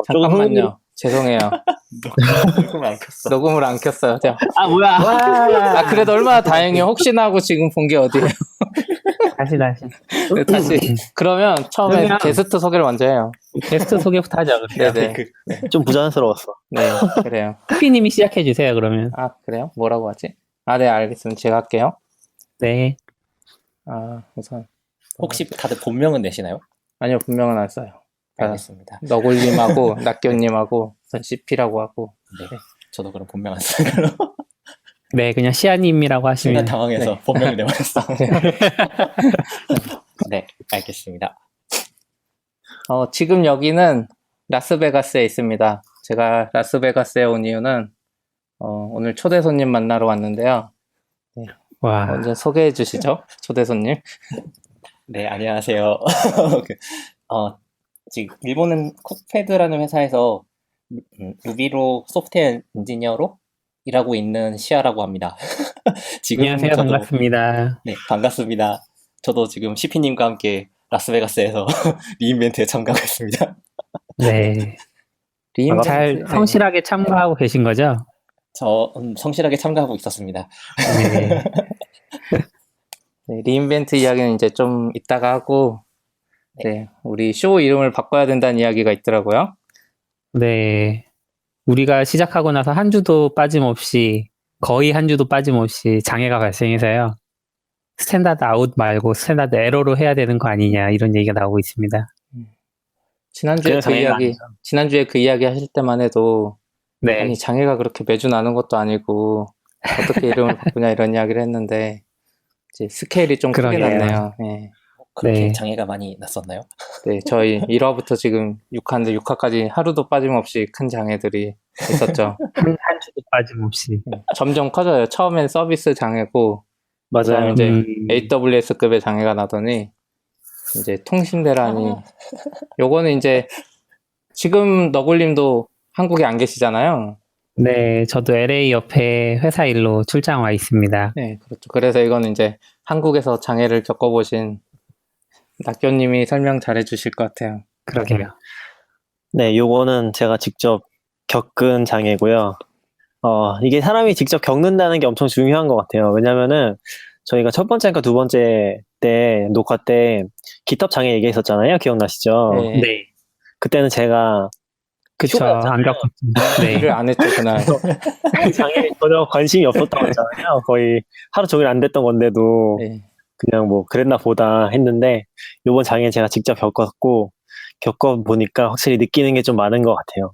잠깐만요. 죄송해요. 녹음을 안 켰어. 녹음을 안 켰어요. 제가. 아, 뭐야. 아, 그래도 얼마나 다행이에요. 혹시나 하고 지금 본 게 어디예요. 다시. 네, 다시. 그러면 처음에 그러면- 게스트 소개를 먼저 해요. 게스트 소개부터 하죠. 네네. 좀 부자연스러웠어. 네, 그래요. 피님이 시작해주세요, 그러면. 아, 그래요? 뭐라고 하지? 아, 네, 알겠습니다. 제가 할게요. 네. 아, 우선. 혹시 다들 본명은 내시나요? 아니요, 분명은 안 써요. 알겠습니다. 너굴님하고, 낙교님하고, 전 CP라고 하고. 네. 저도 그럼 본명 안 써요. 네, 그냥 시아님이라고 순간 하시면. 당황해서 네. 본명을 내버렸어. 네, 알겠습니다. 지금 여기는 라스베가스에 있습니다. 제가 라스베가스에 온 이유는, 오늘 초대 손님 만나러 왔는데요. 와. 먼저 소개해 주시죠, 초대 손님. 네, 안녕하세요. 지금 일본은 코페드라는 회사에서 루비로 소프트웨어 엔지니어로 일하고 있는 시아라고 합니다. 지금 안녕하세요, 반갑습니다. 네, 반갑습니다. 저도 지금 CP님과 함께 라스베가스에서 리인벤트에 참가하고 있습니다. 네. 리인벤트, 잘 네. 성실하게 참가하고 계신 거죠? 저 성실하게 참가하고 있었습니다. 네. 네, 리인벤트 이야기는 이제 좀 이따가 하고, 네, 우리 쇼 이름을 바꿔야 된다는 이야기가 있더라고요. 네. 우리가 시작하고 나서 한 주도 빠짐없이, 거의 한 주도 빠짐없이 장애가 발생해서요. 스탠다드 아웃 말고 스탠다드 에러로 해야 되는 거 아니냐, 이런 얘기가 나오고 있습니다. 지난주에 지난주에 그 이야기 하실 때만 해도, 네. 아니, 장애가 그렇게 매주 나는 것도 아니고, 어떻게 이름을 바꾸냐 이런 이야기를 했는데, 이제 스케일이 좀 크게 그러게요. 났네요. 네. 그렇게 네. 장애가 많이 났었나요? 네, 저희 1화부터 지금 6화인데 6화까지 하루도 빠짐없이 큰 장애들이 있었죠. 한 주도 빠짐없이. 네, 점점 커져요. 처음엔 서비스 장애고, 맞아요. 이제 AWS급의 장애가 나더니, 이제 통신 대란이, 요거는 이제, 지금 너굴님도 한국에 안 계시잖아요. 네, 저도 LA 옆에 회사 일로 출장 와 있습니다. 네, 그렇죠. 그래서 이거는 이제 한국에서 장애를 겪어보신 낙교님이 설명 잘해 주실 것 같아요. 그러게요. 네, 요거는 제가 직접 겪은 장애고요. 이게 사람이 직접 겪는다는 게 엄청 중요한 것 같아요. 왜냐면은 저희가 첫 번째인가 두 번째 때 녹화 때 기텁 장애 얘기했었잖아요. 기억나시죠? 네. 네. 그때는 제가 그쵸. 휴가였잖아요. 안 겪었죠. 네. 일을 안 했죠, 그날. 장애에 전혀 관심이 없었다고 했잖아요. 거의 하루 종일 안 됐던 건데도 네. 그냥 뭐 그랬나 보다 했는데 요번 장애 제가 직접 겪어보니까 확실히 느끼는 게 좀 많은 것 같아요.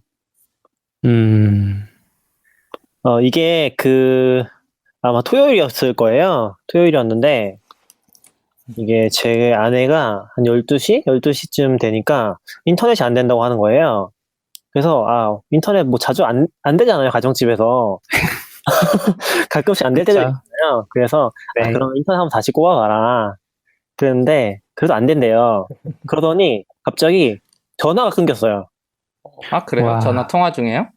이게 아마 토요일이었을 거예요. 토요일이었는데 이게 제 아내가 한 12시? 12시쯤 되니까 인터넷이 안 된다고 하는 거예요. 그래서 인터넷 뭐 자주 안 되잖아요. 가정집에서. 가끔씩 안 될 때도 그쵸. 있잖아요. 그래서 네. 그럼 인터넷 한번 다시 꼽아봐라. 그랬는데 그래도 안 된대요. 그러더니 갑자기 전화가 끊겼어요. 아, 그래요? 와. 전화 통화 중에요?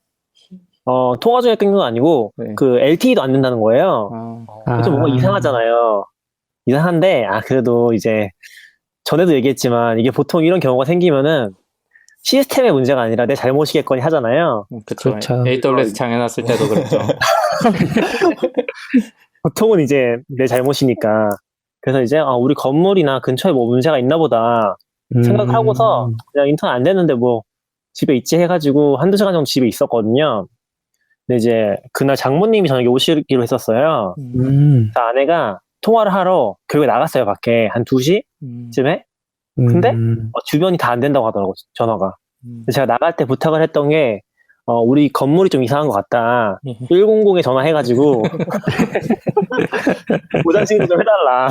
통화 중에 끊긴 건 아니고 네. 그 LTE도 안 된다는 거예요. 그래서 뭔가 이상하잖아요. 이상한데 그래도 이제 전에도 얘기했지만 이게 보통 이런 경우가 생기면은 시스템의 문제가 아니라 내 잘못이겠거니 하잖아요. 그쵸. 그렇죠. AWS 장애 났을 때도 그랬죠. 보통은 이제 내 잘못이니까. 그래서 이제 우리 건물이나 근처에 뭐 문제가 있나 보다 생각을 하고서 그냥 인터넷 안 되는데 뭐 집에 있지 해가지고 한두 시간 정도 집에 있었거든요. 근데 이제 그날 장모님이 저녁에 오시기로 했었어요. 그래서 아내가 통화를 하러 결국에 나갔어요. 밖에 한 2시쯤에. 근데 주변이 다 안 된다고 하더라고요. 전화가. 그래서 제가 나갈 때 부탁을 했던 게 우리 건물이 좀 이상한 것 같다. 100에 전화해가지고 보장 신고 좀 해달라.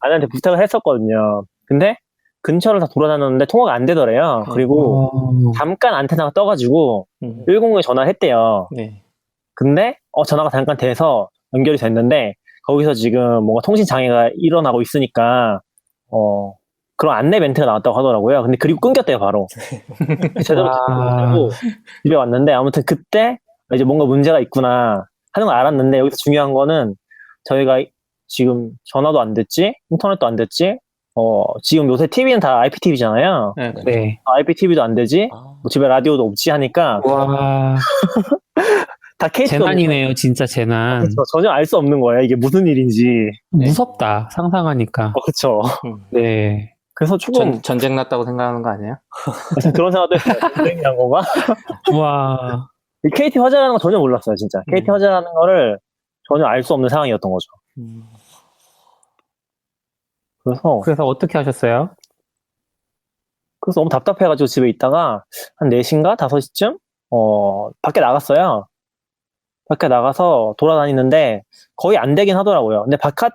아내한테 부탁을 했었거든요. 근데 근처를 다 돌아다녔는데 통화가 안 되더래요. 그리고 잠깐 안테나가 떠가지고 110에 전화를 했대요. 네. 근데 전화가 잠깐 돼서 연결이 됐는데 거기서 지금 뭔가 통신 장애가 일어나고 있으니까 그런 안내 멘트가 나왔다고 하더라고요. 근데 그리고 끊겼대요, 바로. 제대로 듣지 못하고 집에 왔는데 아무튼 그때 이제 뭔가 문제가 있구나 하는 걸 알았는데 여기서 중요한 거는 저희가 지금 전화도 안 됐지, 인터넷도 안 됐지, 지금 요새 TV는 다 IPTV잖아요. 네. 네. IPTV도 안 되지, 아, 뭐 집에 라디오도 없지 하니까 와, 다 케이스가 재난이네요, 진짜 재난. 전혀 알 수 없는 거예요. 이게 무슨 일인지. 무섭다, 상상하니까. 그쵸. 음. 네. 그래서 조금 전쟁 났다고 생각하는 거 아니에요? 그런 생각도 했어요. 전쟁이란 건가? 와, 이 KT 화재라는 거 전혀 몰랐어요, 진짜. KT 화재라는 거를 전혀 알 수 없는 상황이었던 거죠. 그래서 어떻게 하셨어요? 너무 답답해가지고 집에 있다가 한 4시인가 5시쯤 밖에 나갔어요. 밖에 나가서 돌아다니는데 거의 안 되긴 하더라고요. 근데 바깥은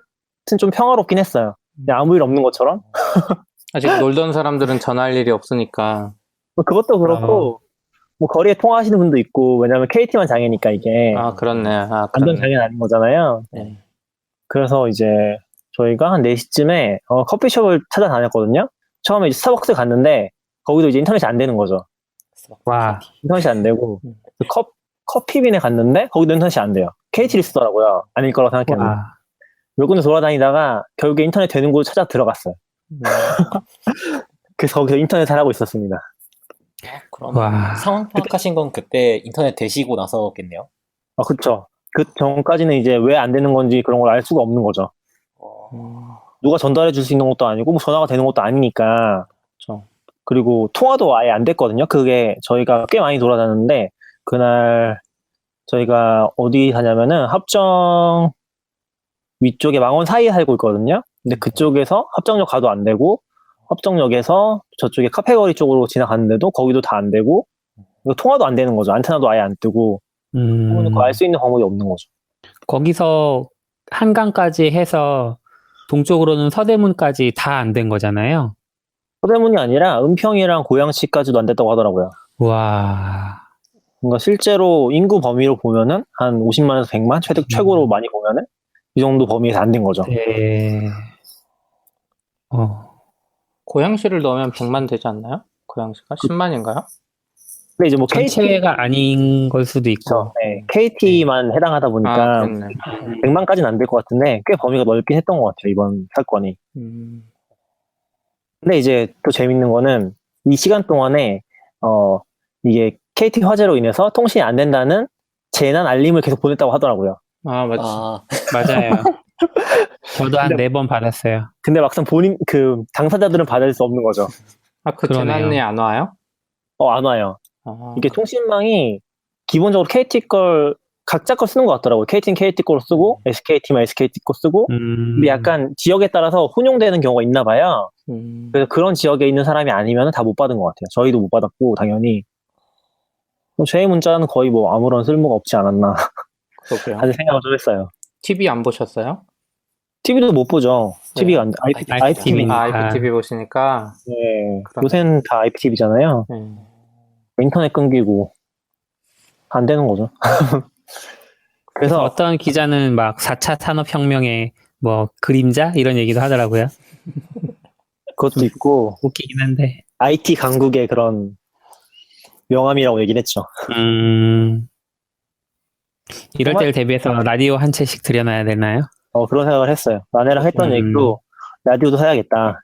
좀 평화롭긴 했어요. 그냥 아무 일 없는 것처럼. 아직 놀던 사람들은 전화할 일이 없으니까. 뭐 그것도 그렇고 뭐 거리에 통화하시는 분도 있고, 왜냐면 KT만 장애니까 이게 아, 그렇네. 아, 안전 그렇네. 장애는 아닌 거잖아요. 네. 그래서 이제 저희가 한 4시쯤에 커피숍을 찾아다녔거든요. 처음에 이제 스타벅스 갔는데 거기도 이제 인터넷이 안 되는 거죠. 와, 인터넷이 안 되고 커피빈에 갔는데 거기도 인터넷이 안 돼요. KT를 쓰더라고요. 아닐 거라고 생각했는데 와. 몇 군데 돌아다니다가 결국에 인터넷 되는 곳을 찾아 들어갔어요. 그래서 거기서 인터넷을 하고 있었습니다. 그럼 와. 상황 파악하신 건 그때 인터넷 되시고 나서겠네요. 그쵸. 그 전까지는 이제 왜 안 되는 건지 그런 걸 알 수가 없는 거죠. 누가 전달해 줄 수 있는 것도 아니고 뭐 전화가 되는 것도 아니니까. 그렇죠. 그리고 통화도 아예 안 됐거든요. 그게 저희가 꽤 많이 돌아다녔는데 그날 저희가 어디 사냐면은 합정 위쪽에 망원 사이에 살고 있거든요. 근데 그쪽에서 합정역 가도 안 되고, 합정역에서 저쪽에 카페거리 쪽으로 지나갔는데도 거기도 다 안 되고, 이거 통화도 안 되는 거죠. 안테나도 아예 안 뜨고, 알 수 있는 방법이 없는 거죠. 거기서 한강까지 해서 동쪽으로는 서대문까지 다 안 된 거잖아요. 서대문이 아니라 은평이랑 고양시까지도 안 됐다고 하더라고요. 와, 그러니까 실제로 인구 범위로 보면은 한 50만에서 100만? 최고로 많이 보면은 이 정도 범위에서 안 된 거죠. 네. 고양시를 넣으면 100만 되지 않나요? 고양시가? 10만인가요? 근데 이제 뭐 KT, 전체가 아닌 걸 수도 있고. 네, KT만 해당하다 아, 보니까 그렇네. 100만까지는 안 될 것 같은데 꽤 범위가 넓긴 했던 것 같아요, 이번 사건이. 근데 이제 또 재밌는 거는 이 시간 동안에 이게 KT 화재로 인해서 통신이 안 된다는 재난 알림을 계속 보냈다고 하더라고요. 아, 맞지. 아, 맞아요. 저도 한 4번 받았어요. 근데 막상 당사자들은 받을 수 없는 거죠. 아, 그 그러네요. 재난이 안 와요? 안 와요. 아, 이게 통신망이 기본적으로 KT 걸 각자 걸 쓰는 것 같더라고요. KT는 KT 거로 쓰고 SKT만 SKT 거 쓰고. 근데 약간 지역에 따라서 혼용되는 경우가 있나 봐요. 그래서 그런 지역에 있는 사람이 아니면 다 못 받은 것 같아요. 저희도 못 받았고 당연히. 저희 문자는 거의 뭐 아무런 쓸모가 없지 않았나 그러게요. 하는 생각을 좀 했어요. TV 안 보셨어요? TV도 못 보죠. TV가 IPTV. IPTV. 아, IPTV 보시니까. 네. 그럼. 요새는 다 IPTV잖아요. 네. 인터넷 끊기고 안 되는 거죠. 그래서 그래서 어떤 기자는 막 4차 산업혁명의 뭐 그림자? 이런 얘기도 하더라고요. 그것도 있고 웃기긴 한데. IT 강국의 그런 명함이라고 얘기를 했죠. 이럴 정말- 때를 대비해서 라디오 한 채씩 들여놔야 되나요? 그런 생각을 했어요. 아내랑 했던 얘기도 라디오도 사야겠다.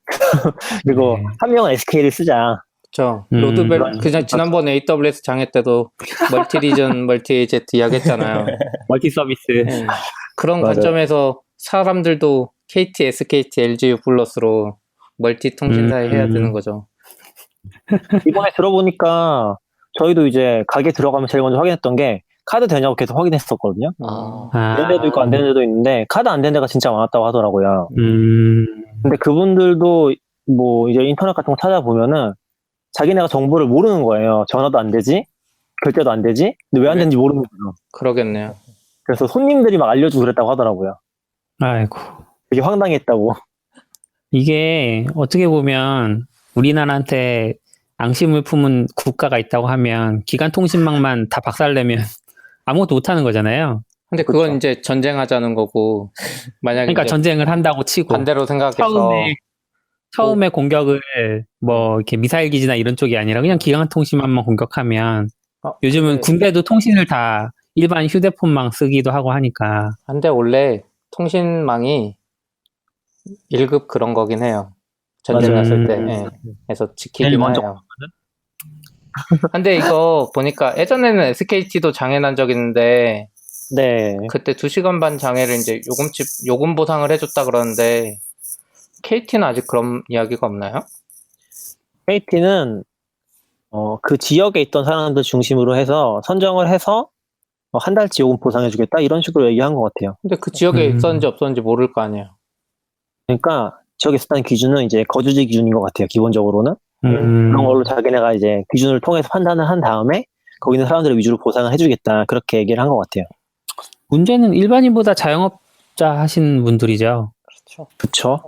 그리고 네. 한 명은 SK를 쓰자. 그렇죠. 로드벨, 그런- 그냥 지난번에 AWS 장애 때도 멀티리전, 멀티제트 이야기했잖아요. 멀티 서비스. 네. 그런 맞아요. 관점에서 사람들도 KT, SKT, LGU 플러스로 멀티 통신사에 해야 되는 거죠. 이번에 들어보니까 저희도 이제 가게 들어가면 제일 먼저 확인했던 게 카드 되냐고 계속 확인했었거든요. 되는 데도 있고 안 되는 데도 있는데 카드 안 되는 데가 진짜 많았다고 하더라고요. 근데 그분들도 뭐 이제 인터넷 같은 거 찾아보면은 자기네가 정보를 모르는 거예요. 전화도 안 되지, 결제도 안 되지, 근데 왜 안 되는지 모르는 거죠. 그러겠네요. 그래서 손님들이 막 알려주고 그랬다고 하더라고요. 아이고. 되게 황당했다고. 이게 어떻게 보면 우리나라한테 앙심을 품은 국가가 있다고 하면 기간통신망만 다 박살내면 아무것도 못하는 거잖아요. 근데 그건 이제 전쟁하자는 거고, 만약에 그러니까 이제 전쟁을 한다고 치고 반대로 생각해서 처음에 공격을 뭐 이렇게 미사일 기지나 이런 쪽이 아니라 그냥 기간통신망만 공격하면 요즘은 군대도 통신을 다 일반 휴대폰망 쓰기도 하고 하니까. 근데 원래 통신망이 1급 그런 거긴 해요. 전쟁 맞아요. 났을 때 음. 예, 해서 제일 지키긴 먼저 해요. 근데 이거 보니까 예전에는 SKT도 장애 난 적 있는데 네. 그때 2시간 반 장애를 이제 요금 보상을 해줬다 그러는데 KT는 아직 그런 이야기가 없나요? KT는 그 지역에 있던 사람들 중심으로 해서 선정을 해서 한 달치 요금 보상해주겠다 이런 식으로 얘기한 것 같아요. 근데 그 지역에 음. 있었는지 없었는지 모를 거 아니에요. 그러니까 지역에 있었다는 기준은 이제 거주지 기준인 것 같아요. 기본적으로는 그런 걸로 자기네가 이제 기준을 통해서 판단을 한 다음에 거기 있는 사람들을 위주로 보상을 해주겠다 그렇게 얘기를 한 것 같아요. 문제는 일반인보다 자영업자 하신 분들이죠. 그렇죠. 그쵸?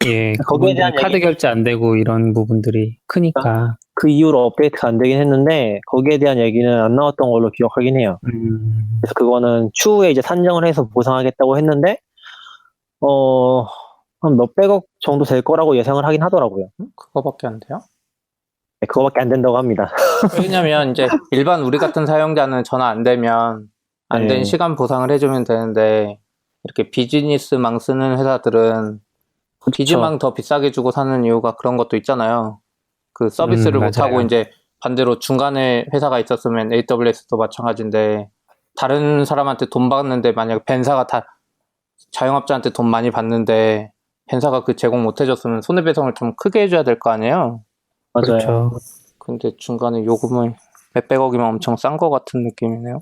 예, 거기에 그분들이 대한 카드 얘기- 결제 안 되고 이런 부분들이 크니까. 그 이후로 업데이트가 안 되긴 했는데 거기에 대한 얘기는 안 나왔던 걸로 기억하긴 해요. 그래서 그거는 추후에 이제 산정을 해서 보상하겠다고 했는데 한 몇백억 정도 될 거라고 예상을 하긴 하더라고요. 그거밖에 안 돼요? 네, 그거밖에 안 된다고 합니다. 왜냐면 이제 일반 우리 같은 사용자는 전화 안 되면 안 된 네. 시간 보상을 해주면 되는데 이렇게 비즈니스망 쓰는 회사들은 비즈망 더 비싸게 주고 사는 이유가 그런 것도 있잖아요. 그 서비스를 못하고 맞아요. 이제 반대로 중간에 회사가 있었으면 AWS도 마찬가지인데 다른 사람한테 돈 받는데 만약에 벤사가 다 자영업자한테 돈 많이 받는데 벤사가 그 제공 못 해줬으면 손해배상을 좀 크게 해줘야 될 거 아니에요. 맞아요. 그렇죠. 근데 중간에 요금을 몇백억이면 엄청 싼 거 같은 느낌이네요.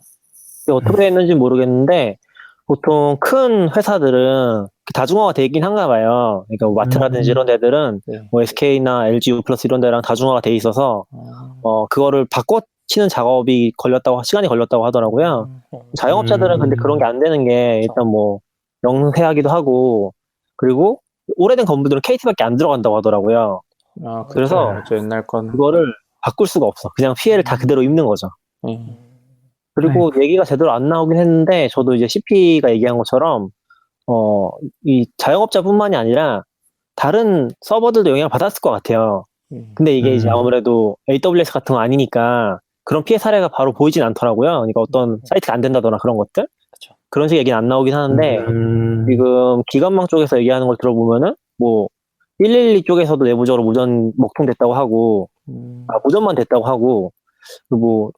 어떻게 했는지 모르겠는데 보통 큰 회사들은 다중화가 되긴 한가 봐요. 그러니까 뭐 마트라든지 이런 데들은 네. 뭐 SK나 LG U+ 이런 데랑 다중화가 돼 있어서 그거를 바꿔치는 작업이 시간이 걸렸다고 하더라고요. 자영업자들은 근데 그런 게 안 되는 게 일단 뭐 영세하기도 하고 그리고 오래된 건물들은 KT밖에 안 들어간다고 하더라고요. 그래서 저 옛날 거는 그거를 바꿀 수가 없어. 그냥 피해를 다 그대로 입는 거죠. 네. 그리고 얘기가 제대로 안 나오긴 했는데 저도 이제 CP가 얘기한 것처럼 이 자영업자뿐만이 아니라 다른 서버들도 영향을 받았을 것 같아요. 근데 이게 이제 아무래도 AWS 같은 거 아니니까 그런 피해 사례가 바로 보이진 않더라고요. 그러니까 어떤 사이트가 안 된다거나 그런 것들 그쵸. 그런 식의 얘기는 안 나오긴 하는데 지금 기관망 쪽에서 얘기하는 걸 들어보면은 뭐 112 쪽에서도 내부적으로 무전 먹통됐다고 하고 무전만 됐다고 하고 뭐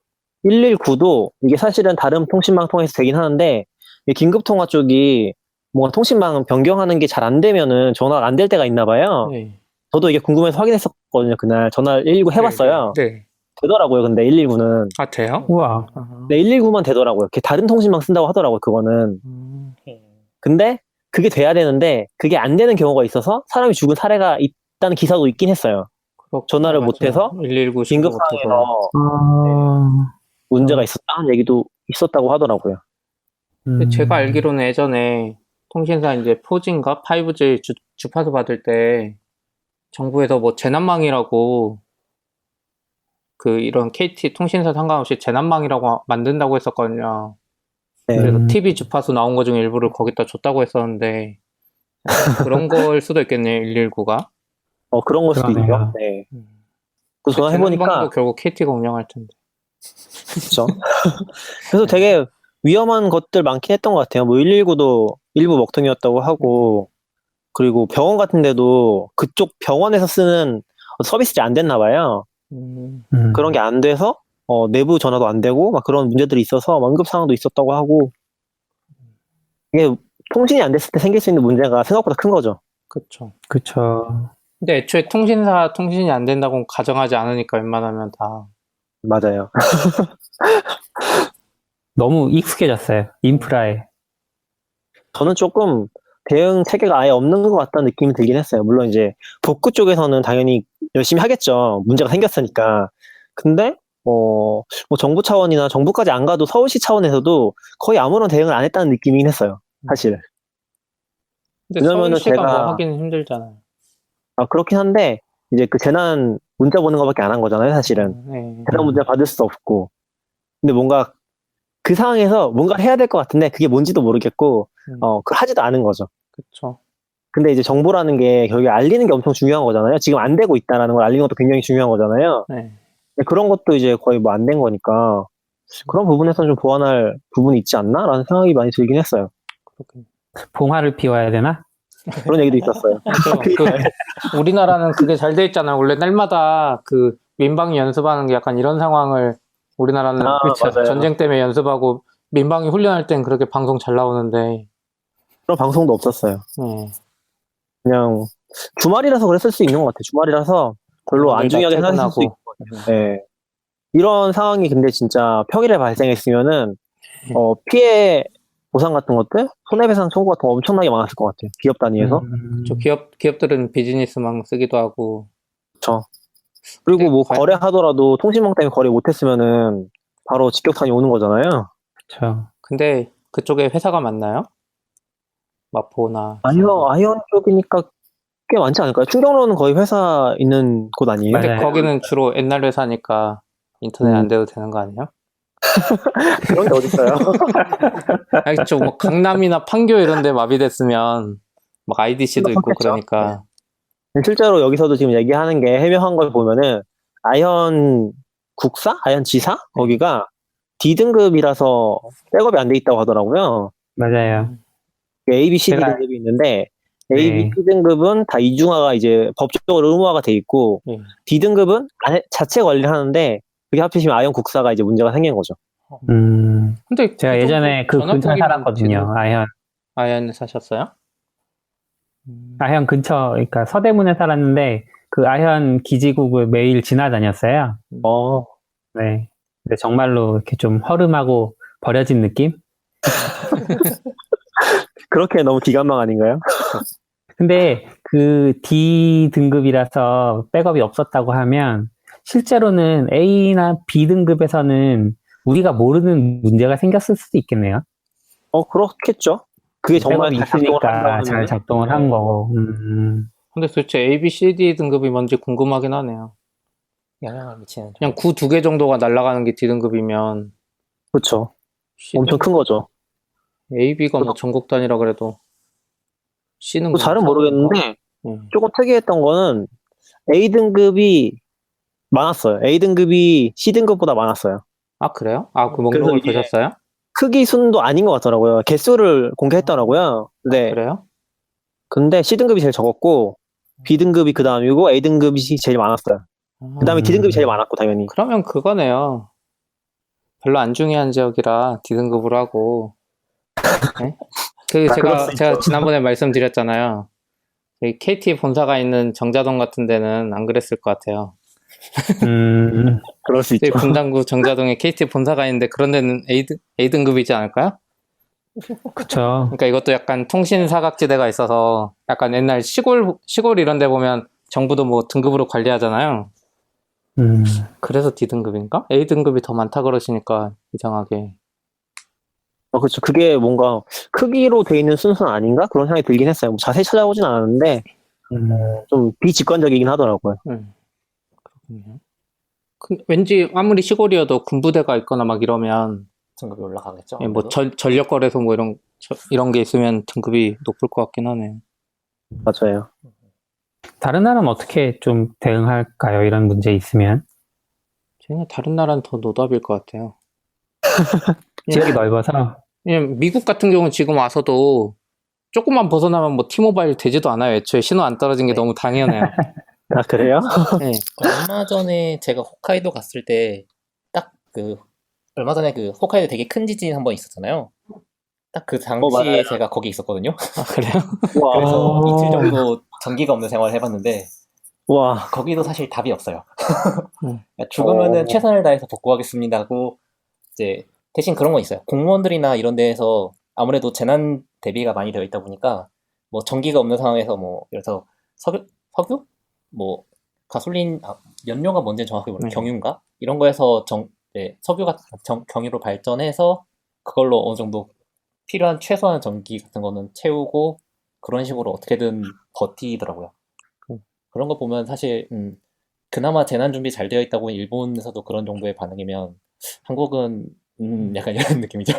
119도 이게 사실은 다른 통신망 통해서 되긴 하는데 이 긴급통화 쪽이 뭔가 통신망 변경하는 게 잘 안 되면은 전화가 안 될 때가 있나 봐요. 네. 저도 이게 궁금해서 확인했었거든요. 그날 전화를 119 해봤어요. 네. 되더라고요. 근데 119는 아, 돼요? 우와. 네, 119만 되더라고요. 그게 다른 통신망 쓴다고 하더라고요. 그거는. 근데 그게 돼야 되는데 그게 안 되는 경우가 있어서 사람이 죽은 사례가 있다는 기사도 있긴 했어요. 전화를 못해서 119 긴급 신고 상황에서 아, 문제가 있었다는 얘기도 있었다고 하더라고요. 근데 제가 알기로는 예전에 통신사 이제 4G인가 5G 주파수 받을 때 정부에서 뭐 재난망이라고 그 이런 KT 통신사 상관없이 재난망이라고 만든다고 했었거든요. 네. 그래서 TV 주파수 나온 거 중에 일부를 거기다 줬다고 했었는데 그런 걸 수도 있겠네요. 119가. 그런 걸 수도 있죠. 그러네요. 네. 그 전화해보니까 재난방도 결국 KT가 운영할 텐데. 그렇죠. 그래서 되게 위험한 것들 많긴 했던 것 같아요. 뭐 119도 일부 먹통이었다고 하고 그리고 병원 같은 데도 그쪽 병원에서 쓰는 서비스가 안 됐나 봐요. 그런 게 안 돼서 내부 전화도 안 되고 막 그런 문제들이 있어서 응급 상황도 있었다고 하고 이게 통신이 안 됐을 때 생길 수 있는 문제가 생각보다 큰 거죠. 그렇죠. 그쵸. 근데 애초에 통신이 안 된다고 가정하지 않으니까 웬만하면 다. 맞아요. 너무 익숙해졌어요. 인프라에. 저는 조금 대응 체계가 아예 없는 것 같다는 느낌이 들긴 했어요. 물론 이제 복구 쪽에서는 당연히 열심히 하겠죠. 문제가 생겼으니까. 근데 뭐 정부 차원이나 정부까지 안 가도 서울시 차원에서도 거의 아무런 대응을 안 했다는 느낌이긴 했어요. 사실. 근데 왜냐면은 서울시가 뭐 제가 하기는 힘들잖아요. 그렇긴 한데 이제 그 재난 문자 보는 것밖에 안 한 거잖아요. 사실은. 네. 재난 문자 받을 수도 없고. 근데 뭔가 그 상황에서 뭔가를 해야 될 것 같은데 그게 뭔지도 모르겠고 그걸 하지도 않은 거죠. 그렇죠. 근데 이제 정보라는 게 결국에 알리는 게 엄청 중요한 거잖아요. 지금 안 되고 있다라는 걸 알리는 것도 굉장히 중요한 거잖아요. 네. 근데 그런 것도 이제 거의 뭐 안 된 거니까 그런 부분에서는 좀 보완할 부분이 있지 않나라는 생각이 많이 들긴 했어요. 그렇군요. 봉화를 피워야 되나? 그런 얘기도 있었어요. 우리나라는 그게 잘 돼 있잖아요. 원래 날마다 그 민방위 연습하는 게 약간 이런 상황을 우리나라는 맞아요. 전쟁 때문에 연습하고 민방위 훈련할 땐 그렇게 방송 잘 나오는데 그런 방송도 없었어요. 네. 그냥 주말이라서 그랬을 수 있는 것 같아요. 주말이라서 별로 다들 다 안중하게 생각했을 수 있고. 네. 이런 상황이 근데 진짜 평일에 발생했으면은 피해 보상 같은 것들, 손해배상 청구 같은 거 엄청나게 많았을 것 같아요. 기업 단위에서. 저 기업들은 비즈니스망 쓰기도 하고 그렇죠. 그리고 뭐 과연- 거래하더라도 통신망 때문에 거래 못했으면은 바로 직격탄이 오는 거잖아요. 그렇죠. 근데 그쪽에 회사가 많나요? 마포나 아이언 쪽이니까 꽤 많지 않을까요? 충격로는 거의 회사 있는 곳 아니에요? 맞아요. 근데 거기는 주로 옛날 회사니까 인터넷 안 돼도 되는 거 아니에요? 그런 게 어딨어요? 아니 뭐 강남이나 판교 이런 데 마비됐으면 막 IDC도 있고 그렇겠죠. 그러니까 실제로 여기서도 지금 얘기하는 게 해명한 걸 보면은 아이언 국사? 아이언 지사? 거기가 D등급이라서 백업이 안 돼 있다고 하더라고요. 맞아요. A, B, C, D 제가- 등급이 있는데 A, B, 네. C 등급은 다 이중화가 이제 법적으로 의무화가 돼 있고 예. D 등급은 자체 관리를 하는데 그게 하필이면 아이언 국사가 이제 문제가 생긴 거죠. 근데 제가 그 예전에 그 정도 근처에 전화폭이면 살았거든요. 아이언에 사셨어요? 아현 근처, 그러니까 서대문에 살았는데 그 아현 기지국을 매일 지나다녔어요. 네. 근데 정말로 이렇게 좀 허름하고 버려진 느낌? 그렇게 너무 기관망 아닌가요? 근데 그 D 등급이라서 백업이 없었다고 하면 실제로는 A나 B 등급에서는 우리가 모르는 문제가 생겼을 수도 있겠네요. 그렇겠죠. 그게 정말 백업이 잘 작동을 있으니까 한다면 잘 작동을 한 거고. 근데 도대체 A, B, C, D 등급이 뭔지 궁금하긴 하네요. 영향을 미치는 점. 그냥 구 2개 정도가 날아가는 게 D 등급이면 그렇죠. C 엄청 큰 거죠. A, B가 뭐 전국 단위라 그래도 C는 또 잘은 모르겠는데 조금 특이했던 거는 A 등급이 많았어요. A 등급이 C 등급보다 많았어요. 아 그래요? 아 그 목록을 그래서 이게 보셨어요? 크기 순도 아닌 것 같더라고요. 개수를 공개했더라고요. 그래요? 근데 C 등급이 제일 적었고 B 등급이 그 다음이고 A 등급이 제일 많았어요. 그 다음에 D 등급이 제일 많았고 당연히. 그러면 그거네요. 별로 안 중요한 지역이라 D 등급으로 하고. 네? 그 그럴 수 제가 있죠. 지난번에 말씀드렸잖아요. 저희 KT 본사가 있는 정자동 같은 데는 안 그랬을 것 같아요. 그럴 수 저희 있죠. 분당구 정자동에 KT 본사가 있는데 그런 데는 A 등급이지 않을까요? 그쵸. 그러니까 이것도 약간 통신 사각지대가 있어서 약간 옛날 시골 이런 데 보면 정부도 뭐 등급으로 관리하잖아요. 그래서 D 등급인가? A 등급이 더 많다 그러시니까 이상하게. 그렇죠. 그게 뭔가 크기로 돼 있는 순서는 아닌가? 그런 생각이 들긴 했어요. 뭐 자세히 찾아보진 않았는데 좀 비직관적이긴 하더라고요. 그렇군요. 왠지 아무리 시골이어도 군부대가 있거나 막 이러면 등급이 올라가겠죠. 예, 뭐 아무래도. 전력 거래소 뭐 이런 게 있으면 등급이 높을 것 같긴 하네요. 맞아요. 다른 나라는 어떻게 좀 대응할까요? 이런 문제 있으면. 쟤네 다른 나라는 더 노답일 것 같아요. 지역이 넓어서. 왜냐면 미국 같은 경우는 지금 와서도 조금만 벗어나면 뭐 티모바일 되지도 않아요. 애초에 신호 안 떨어진 게 네. 너무 당연해요. 아, 그래요? 네. 얼마 전에 제가 홋카이도 갔을 때 딱 얼마 전에 홋카이도 되게 큰 지진 한 번 있었잖아요. 딱 그 당시에 맞아요. 제가 거기 있었거든요. 아 그래요? 와, 그래서 이틀 정도 전기가 없는 생활을 해봤는데 와, 거기도 사실 답이 없어요. 음. 죽으면은 최선을 다해서 복구하겠습니다 하고 이제 대신 그런 건 있어요. 공무원들이나 이런 데에서 아무래도 재난 대비가 많이 되어 있다 보니까 뭐 전기가 없는 상황에서 뭐 예를 들어서 석유? 뭐 가솔린 연료가 뭔지는 정확히 모르겠어요. 경유인가? 이런 거에서 석유 같은 경유로 발전해서 그걸로 어느 정도 필요한 최소한 전기 같은 거는 채우고 그런 식으로 어떻게든 버티더라고요. 그런 거 보면 사실 그나마 재난 준비 잘 되어 있다고 일본에서도 그런 정도의 반응이면 한국은 약간 이런 느낌이죠.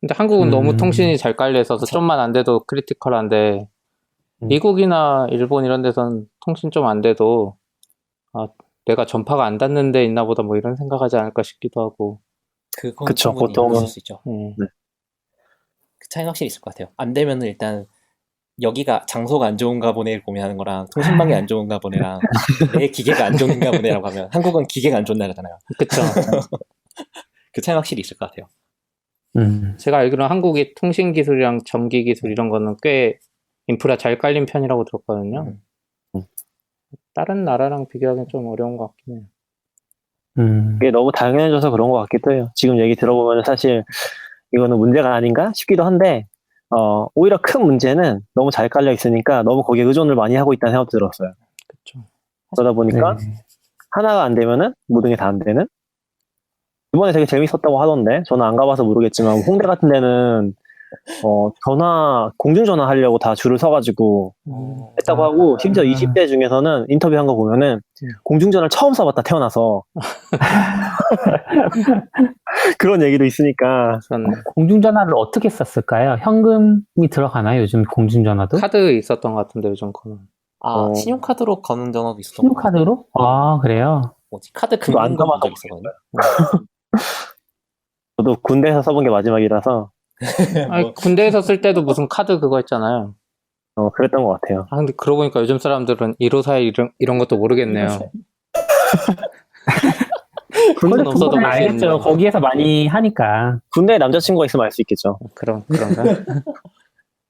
근데 한국은 너무 통신이 잘 깔려 있어서 그쵸. 좀만 안 돼도 크리티컬한데 미국이나 일본 이런 데선 통신 좀 안 돼도 내가 전파가 안 닿는 데 있나 보다 뭐 이런 생각하지 않을까 싶기도 하고. 그건 그쵸, 충분히 보통은. 있을 수 있죠. 그 차이는 확실히 있을 것 같아요. 안 되면은 일단 여기가 장소가 안 좋은가 보네를 고민하는 거랑 통신망이 안 좋은가 보네랑 내 기계가 안 좋은가 보네라고 하면 한국은 기계가 안 좋은 나라잖아요. 그쵸. 그 차이 확실히 있을 것 같아요. 제가 알기로는 한국이 통신 기술이랑 전기 기술 이런 거는 꽤 인프라 잘 깔린 편이라고 들었거든요. 다른 나라랑 비교하기는 좀 어려운 것 같긴 해요. 그게 너무 당연해져서 그런 것 같기도 해요. 지금 얘기 들어보면 사실 이거는 문제가 아닌가 싶기도 한데, 오히려 큰 문제는 너무 잘 깔려 있으니까 너무 거기에 의존을 많이 하고 있다는 생각도 들었어요. 그쵸. 그러다 보니까 하나가 안 되면은 모든 게 다 안 되는? 이번에 되게 재밌었다고 하던데, 저는 안 가봐서 모르겠지만, 홍대 같은 데는, 공중전화 하려고 다 줄을 서가지고 했다고 하고, 심지어 20대 중에서는 인터뷰한 거 보면은, 공중전화를 처음 써봤다, 태어나서. 그런 얘기도 있으니까. 공중전화를 어떻게 썼을까요? 현금이 들어가나요? 요즘 공중전화도? 카드 있었던 것 같은데, 요즘 거는. 신용카드로 거는 전화도 있었던 것 같아요. 신용카드로? 아, 그래요? 뭐지? 카드 저도 안 금융권 가봐서 본적 있었거든요. 저도 군대에서 써본 게 마지막이라서, 아니, 군대에서 쓸 때도 무슨 카드 그거 있잖아요. 그랬던 것 같아요. 근데 그러고 보니까 요즘 사람들은 154 이런 것도 모르겠네요. 군대는 없어도 그건 볼수 있는 알겠죠. 거기에서 많이 하니까. 군대에 남자친구가 있으면 알 수 있겠죠. 그런가?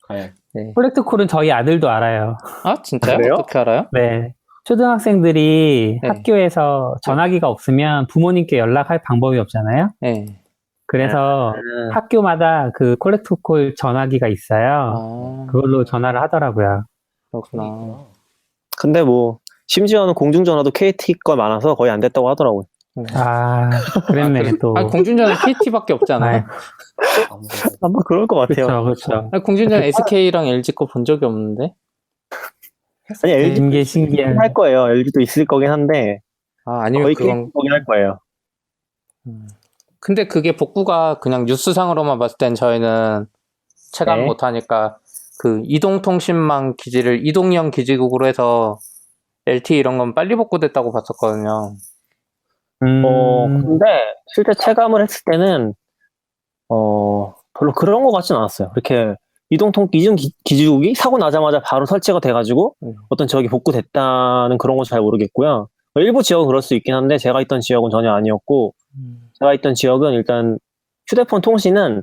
과연. 콜렉트콜은 저희 아들도 알아요. 아, 진짜요? 그래요? 어떻게 알아요? 네. 초등학생들이 네. 학교에서 전화기가 없으면 부모님께 연락할 방법이 없잖아요. 네. 그래서 학교마다 그 콜렉트콜 전화기가 있어요. 아, 그걸로 전화를 하더라고요. 그렇구나. 근데 뭐, 심지어는 공중전화도 KT 거 많아서 거의 안 됐다고 하더라고요. 아, 그랬네, 또. 공중전화 KT밖에 없잖아요. 아마 그럴 것 같아요. 그렇죠. 공중전 SK랑 LG 거 본 적이 없는데? 아니, LG도 게 신기한. 할 거예요. LG도 있을 거긴 한데, 아니면 거의 그건. KT 거긴 할 거예요. 근데 그게 복구가 그냥 뉴스상으로만 봤을 땐 저희는 체감 네. 못하니까 그 이동통신망 기지를 이동형 기지국으로 해서 LTE 이런 건 빨리 복구됐다고 봤었거든요. 근데 실제 체감을 했을 때는, 별로 그런 것 같진 않았어요. 이렇게 이동 기지국이 사고 나자마자 바로 설치가 돼가지고 어떤 지역이 복구됐다는 그런 건 잘 모르겠고요. 일부 지역은 그럴 수 있긴 한데 제가 있던 지역은 전혀 아니었고, 제가 있던 지역은 일단 휴대폰 통신은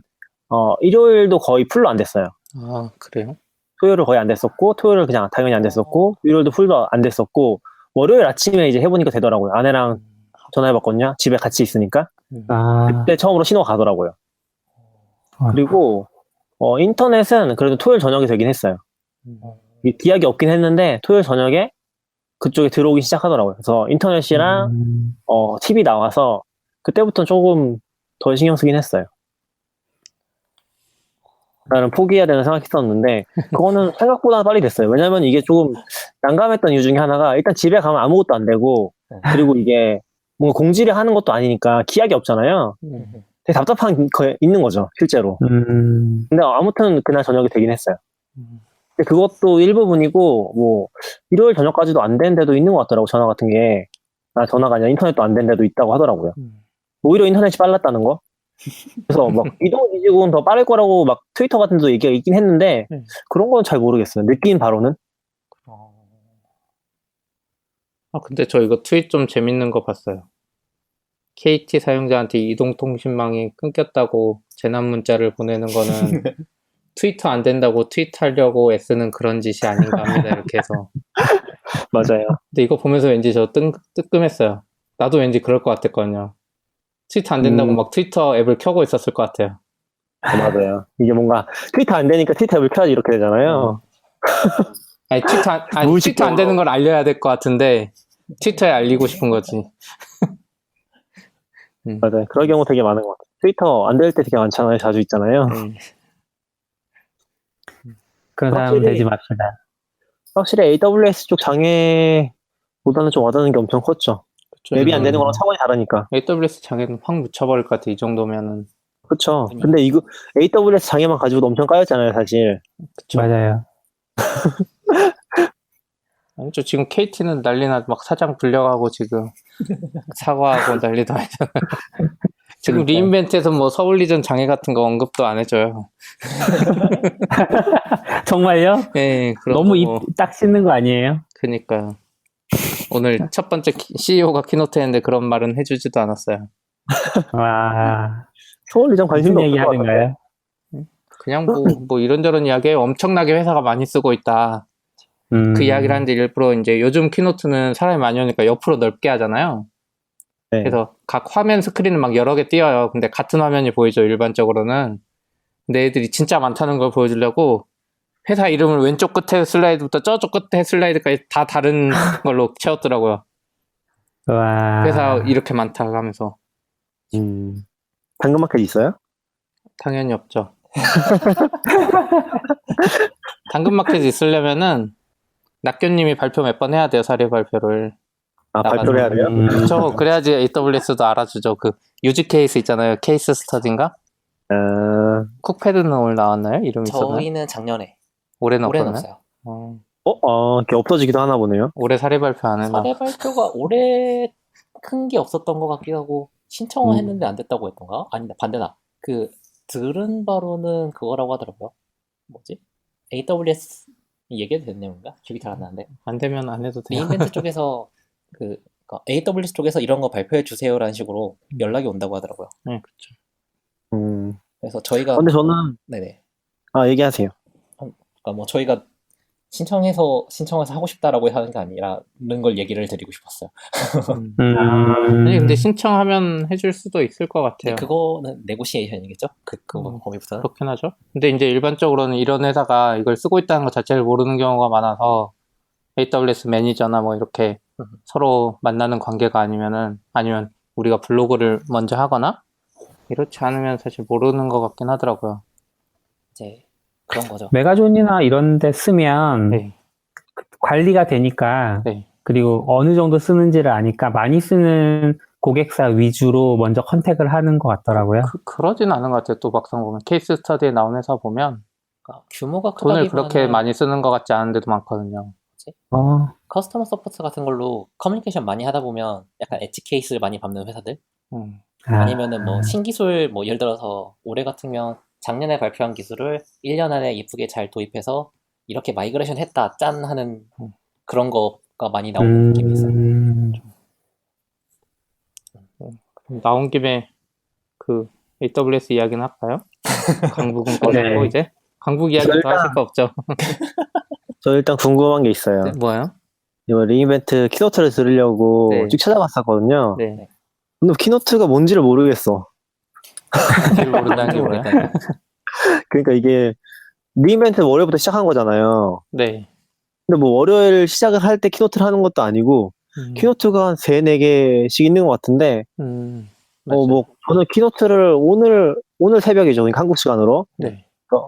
일요일도 거의 풀로 안 됐어요. 아, 그래요? 토요일은 거의 안 됐었고, 토요일은 그냥 당연히 안 됐었고, 일요일도 풀도 안 됐었고, 월요일 아침에 이제 해보니까 되더라고요. 아내랑 전화해봤거든요. 집에 같이 있으니까. 그때 처음으로 신호가 가더라고요. 그리고 인터넷은 그래도 토요일 저녁에 되긴 했어요. 기약이 없긴 했는데 토요일 저녁에 그쪽에 들어오기 시작하더라고요. 그래서 인터넷이랑 TV 나와서 그때부터 조금 더 신경 쓰긴 했어요. 나는 포기해야 되는 생각했었는데 그거는 생각보다 빨리 됐어요. 왜냐면 이게 조금 난감했던 이유 중에 하나가 일단 집에 가면 아무것도 안 되고, 그리고 이게 뭔가 공지를 하는 것도 아니니까 기약이 없잖아요. 되게 답답한 거 있는 거죠, 실제로. 근데 아무튼 그날 저녁에 되긴 했어요. 근데 그것도 일부분이고, 뭐 일요일 저녁까지도 안 되는 데도 있는 것 같더라고. 전화 같은 게. 전화가 아니라 인터넷도 안 되는 데도 있다고 하더라고요. 오히려 인터넷이 빨랐다는 거. 그래서 막 이동기지국은 더 빠를 거라고 막 트위터 같은 데도 얘기가 있긴 했는데 그런 건 잘 모르겠어요. 느낀 바로는. 근데 저 이거 트윗 좀 재밌는 거 봤어요. KT 사용자한테 이동통신망이 끊겼다고 재난 문자를 보내는 거는 트위터 안 된다고 트윗하려고 애쓰는 그런 짓이 아닌가 합니다. 이렇게 해서. 맞아요. 근데 이거 보면서 왠지 저 뜨끔했어요. 나도 왠지 그럴 것 같았거든요. 트위터 안 된다고 막 트위터 앱을 켜고 있었을 것 같아요. 맞아요. 이게 뭔가 트위터 안 되니까 트위터 앱을 켜야지 이렇게 되잖아요. 아니, 트위터 안 되는 걸 알려야 될 것 같은데 트위터에 알리고 싶은 거지. 맞아요. 그런 경우 되게 많은 것 같아요. 트위터 안 될 때 되게 많잖아요. 자주 있잖아요. 그런 사람은 되지 맙시다. 확실히 AWS 쪽 장애보다는 좀 와닿는 게 엄청 컸죠. 그쵸, 앱이 안 되는 거랑 차원이 다르니까. AWS 장애는 확 묻혀버릴 것 같아. 이 정도면은. 그쵸. 근데 이거 AWS 장애만 가지고도 엄청 까였잖아요, 사실. 그쵸. 맞아요. 아니죠. 지금 KT는 난리나 막 사장 불려가고 지금 사과하고 난리도 아니잖아요. 지금 그러니까요. 리인벤트에서 뭐 서울리전 장애 같은 거 언급도 안 해줘요. 정말요? 예, 그런 너무 거 입 뭐, 딱 씻는 거 아니에요? 그니까요. 오늘 첫 번째 CEO가 키노트 했는데 그런 말은 해주지도 않았어요. 와, 서울리전 무슨 관심도 얘기 없을 것 같아요. 하던가요? 그냥 뭐 이런저런 이야기에 엄청나게 회사가 많이 쓰고 있다. 그 이야기를 하는데 일부러 이제 요즘 키노트는 사람이 많이 오니까 옆으로 넓게 하잖아요. 네. 그래서 각 화면 스크린을 막 여러 개 띄워요. 근데 같은 화면이 보이죠, 일반적으로는. 근데 애들이 진짜 많다는 걸 보여주려고 회사 이름을 왼쪽 끝에 슬라이드부터 저쪽 끝에 슬라이드까지 다 다른 걸로 채웠더라고요. 와, 회사 이렇게 많다 하면서. 당근마켓 있어요? 당연히 없죠. 당근마켓 있으려면은 낙교님이 발표 몇 번 해야 돼요, 사례 발표를. 아, 나가서. 발표를 해야 돼요? 그렇죠. 그래야지 AWS도 알아주죠. 그 유즈 케이스 있잖아요. 케이스 스터디인가? 아, 쿡패드는 오늘 나왔나요? 이름 있었나요? 저희는 작년에 올해는 올해는 없었나요? 없어요. 이렇게 없어지기도 하나 보네요. 올해 사례 발표 안 해서. 사례 발표가 올해 큰 게 없었던 것 같기도 하고 신청을 음. 했는데 안 됐다고 했던가? 아니다 반대다. 그 들은 바로는 그거라고 하더라고요. 뭐지? AWS 얘기해도 되는 내용인가? 기억이 잘 안 나는데 안 되면 안 해도 돼요. 리인벤트 쪽에서 그러니까 AWS 쪽에서 이런 거 발표해 주세요라는 식으로 연락이 온다고 하더라고요. 네, 그렇죠. 그래서 저희가 근데 저는, 네네. 얘기하세요. 그러니까 뭐 저희가 신청해서 하고 싶다라고 하는 게 아니라는 걸 얘기를 드리고 싶었어요. 아니, 근데 신청하면 해줄 수도 있을 것 같아요. 근데 그거는 네고시에이션이겠죠? 그 범위부터는. 그렇긴 하죠. 근데 이제 일반적으로는 이런 회사가 이걸 쓰고 있다는 것 자체를 모르는 경우가 많아서 AWS 매니저나 뭐 이렇게 서로 만나는 관계가 아니면 우리가 블로그를 먼저 하거나 이렇지 않으면 사실 모르는 것 같긴 하더라고요. 이제 그런 거죠. 메가존이나 이런 데 쓰면 네. 관리가 되니까 네. 그리고 어느 정도 쓰는지를 아니까 많이 쓰는 고객사 위주로 먼저 컨택을 하는 것 같더라고요. 그러진 않은 것 같아요. 또 막상 보면 케이스 스터디에 나온 회사 보면 그러니까 규모가 돈을 크다기보다는 그렇게 많이 쓰는 것 같지 않은 데도 많거든요. 커스터머 서포트 같은 걸로 커뮤니케이션 많이 하다 보면 약간 엣지 케이스를 많이 밟는 회사들 아니면은 뭐 신기술 뭐 예를 들어서 올해 같으면 작년에 발표한 기술을 1년 안에 이쁘게 잘 도입해서 이렇게 마이그레이션 했다 짠 하는 그런 거가 많이 나오는 느낌이 있어요. 그럼 나온 김에 그 AWS 이야기는 할까요? 강북은 꺼내고 네. 이제 강북 이야기도 일단- 하실 거 없죠? 저 일단 궁금한 게 있어요. 네, 뭐요? 이거 리인벤트 키노트를 들으려고 네. 쭉 찾아봤었거든요. 네. 근데 키노트가 뭔지를 모르겠어. 길 모른다는 게 뭐야? 그러니까 이게 리인벤트 월요일부터 시작한 거잖아요. 네. 근데 뭐 월요일 시작을 할 때 키노트를 하는 것도 아니고 키노트가 한 3, 4개씩 있는 것 같은데 맞아요. 뭐 저는 키노트를 오늘 새벽이죠. 그러니까 한국 시간으로. 네.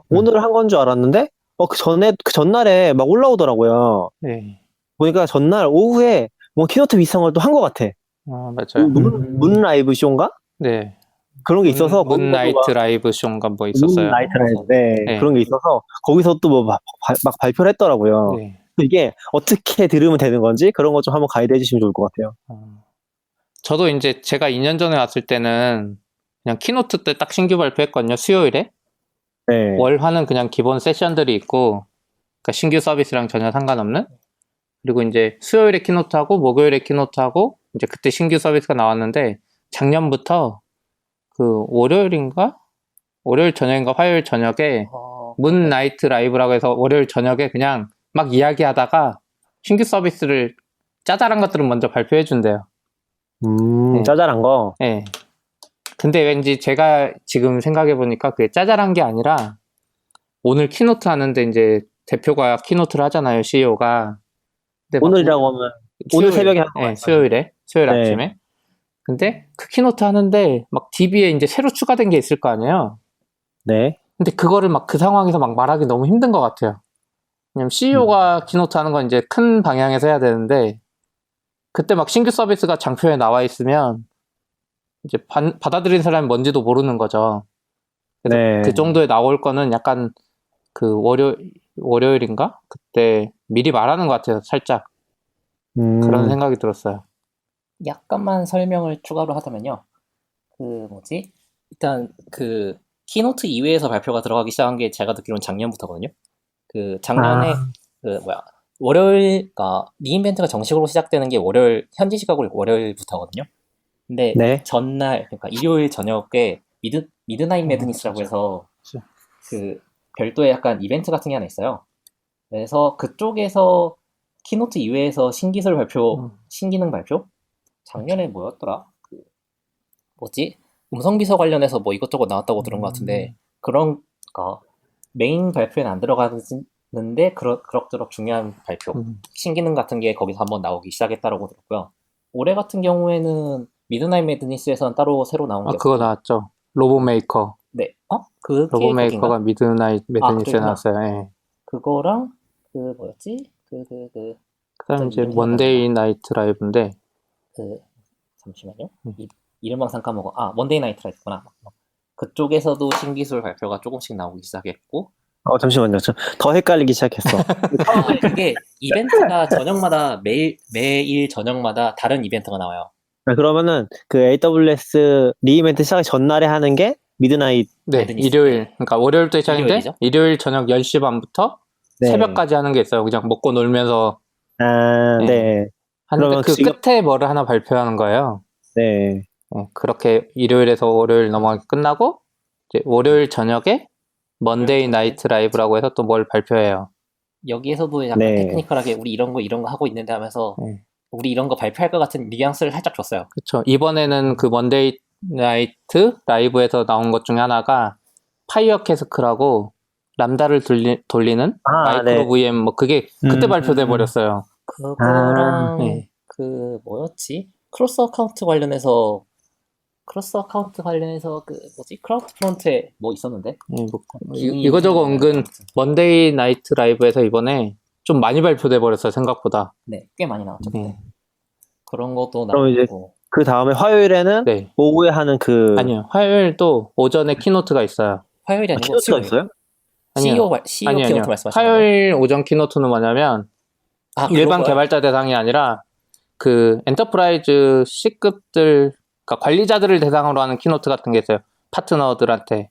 오늘 한 건 줄 알았는데 그 전날에 막 올라오더라고요. 네. 보니까 전날 오후에 뭐 키노트 비슷한 걸 또 한 것 같아. 맞아요. 문 라이브 쇼인가? 네. 그런 게 있어서 문나이트 라이브 쇼인가 뭐 있었어요. 문라이트 라이브 네. 네. 그런 게 있어서 거기서 또 뭐 막 발표를 했더라고요. 네. 이게 어떻게 들으면 되는 건지 그런 거 좀 한번 가이드 해주시면 좋을 것 같아요. 저도 이제 제가 2년 전에 왔을 때는 그냥 키노트 때 딱 신규 발표했거든요. 수요일에. 네. 월화는 그냥 기본 세션들이 있고, 그러니까 신규 서비스랑 전혀 상관없는. 그리고 이제 수요일에 키노트하고 목요일에 키노트하고 이제 그때 신규 서비스가 나왔는데 작년부터 그 월요일인가? 월요일 저녁인가 화요일 저녁에 문나이트 라이브라고 해서 월요일 저녁에 그냥 막 이야기하다가 신규 서비스를 짜잘한 것들은 먼저 발표해 준대요. 네. 짜잘한 거. 네. 근데 왠지 제가 지금 생각해 보니까 그게 짜잘한 게 아니라 오늘 키노트 하는데 이제 대표가 키노트를 하잖아요, CEO가. 오늘이라고 하면 오늘 새벽에 한 네, 수요일 네. 아침에. 근데 그 키노트 하는데 막 DB에 이제 새로 추가된 게 있을 거 아니에요. 네. 근데 그거를 막 그 상황에서 막 말하기 너무 힘든 것 같아요. 왜냐면 CEO가 키노트 하는 건 이제 큰 방향에서 해야 되는데 그때 막 신규 서비스가 장표에 나와 있으면 이제 받아들인 사람이 뭔지도 모르는 거죠. 그래서 네. 그 정도에 나올 거는 약간 그 월요일인가? 그때 미리 말하는 것 같아요. 살짝. 그런 생각이 들었어요. 약간만 설명을 추가로 하자면요. 뭐지? 일단 그 키노트 이외에서 발표가 들어가기 시작한 게 제가 듣기로는 작년부터거든요. 그 작년에 월요일가 리인벤트가 정식으로 시작되는 게 월요일 현지 시각으로 월요일부터거든요. 근데 네. 전날 그러니까 일요일 저녁에 미드나잇 매드니스라고 해서 그 별도의 약간 이벤트 같은 게 하나 있어요. 그래서 그쪽에서 키노트 이외에서 신기술 발표, 신기능 발표? 작년에 뭐였더라? 뭐지? 음성 비서 관련해서 뭐 이것저것 나왔다고 들은 것 같은데 그런 메인 발표에는 안 들어가는데 그럭저럭 중요한 발표, 신기능 같은 게 거기서 한번 나오기 시작했다라고 들었고요. 올해 같은 경우에는 미드나잇 매드니스에서는 따로 새로 나온 게 그거 없고 나왔죠. 로보메이커. 네, 그게 로보메이커가 거긴가? 미드나잇 매드니스에 그쪽이구나. 나왔어요. 예. 그거랑 그 뭐였지? 그다음 이제 이름 먼데이 나이트 라이브인데 잠시만요. 이름만 잠깐 까먹어. 먼데이 나이트 라이브구나. 그쪽에서도 신기술 발표가 조금씩 나오기 시작했고 잠시만요. 더 헷갈리기 시작했어. 그게 이벤트가 저녁마다 매일 저녁마다 다른 이벤트가 나와요. 그러면은 그 AWS 리이벤트 시작하기 전날에 하는 게 미드나잇. 네, 매드니스. 일요일. 그러니까 월요일부터 시작인데 일요일이죠? 일요일 저녁 10시 반부터 네. 새벽까지 하는 게 있어요. 그냥 먹고 놀면서 네. 네. 하는데 그러면 그 지금- 끝에 뭐를 하나 발표하는 거예요. 네. 그렇게 일요일에서 월요일 넘어가기 끝나고 이제 월요일 저녁에 먼데이 나이트 라이브라고 해서 또 뭘 발표해요. 여기에서도 약간 네. 테크니컬하게 우리 이런 거 하고 있는데 하면서 네. 우리 이런 거 발표할 것 같은 뉘앙스를 살짝 줬어요. 그렇죠. 이번에는 그 먼데이 나이트 라이브에서 나온 것 중에 하나가 파이어 캐스크라고 람다를 돌리는 마이크로 네. VM 뭐 그게 그때 발표돼 버렸어요. 그거랑 네. 그 뭐였지? 크로스 어카운트 관련해서 그 뭐지? 크라우드 프론트에 뭐 있었는데? 뭐 이거저거 은근 먼데이 나이트 라이브에서 이번에 좀 많이 발표돼 버렸어요. 생각보다. 네, 꽤 많이 나왔죠. 네. 그런 것도 그럼 이제 나오고 그 다음에 화요일에는 네. 오후에 하는 아니요. 화요일도 오전에 키노트가 있어요. 화요일이 아니고 키노트가 수요일. 있어요? CEO 아니요. 키노트 말씀하시는 거예요? 화요일 오전 키노트는 뭐냐면 일반 글로벌? 개발자 대상이 아니라 그 엔터프라이즈 C급들 그러니까 관리자들을 대상으로 하는 키노트 같은 게 있어요. 파트너들한테.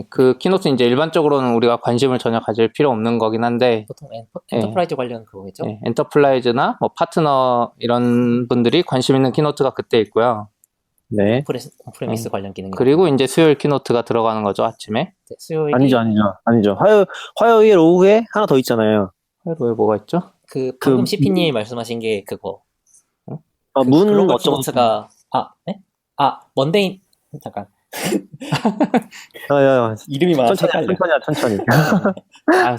그 키노트는 이제 일반적으로는 우리가 관심을 전혀 가질 필요 없는 거긴 한데 보통 엔터프라이즈 관련 그거겠죠? 엔터프라이즈나 뭐 파트너 이런 분들이 관심 있는 키노트가 그때 있고요. 네. 온프레미스 관련 기능. 그리고 이제 수요일 키노트가 들어가는 거죠, 아침에. 수요일이 아니죠. 화요일 오후에 하나 더 있잖아요. 화요일에 뭐가 있죠? 방금 CP님이 말씀하신 게 그거. 문 글로벌 어쩌고 키노트가 네? 먼데이 잠깐. 이름이 많아서 천천히.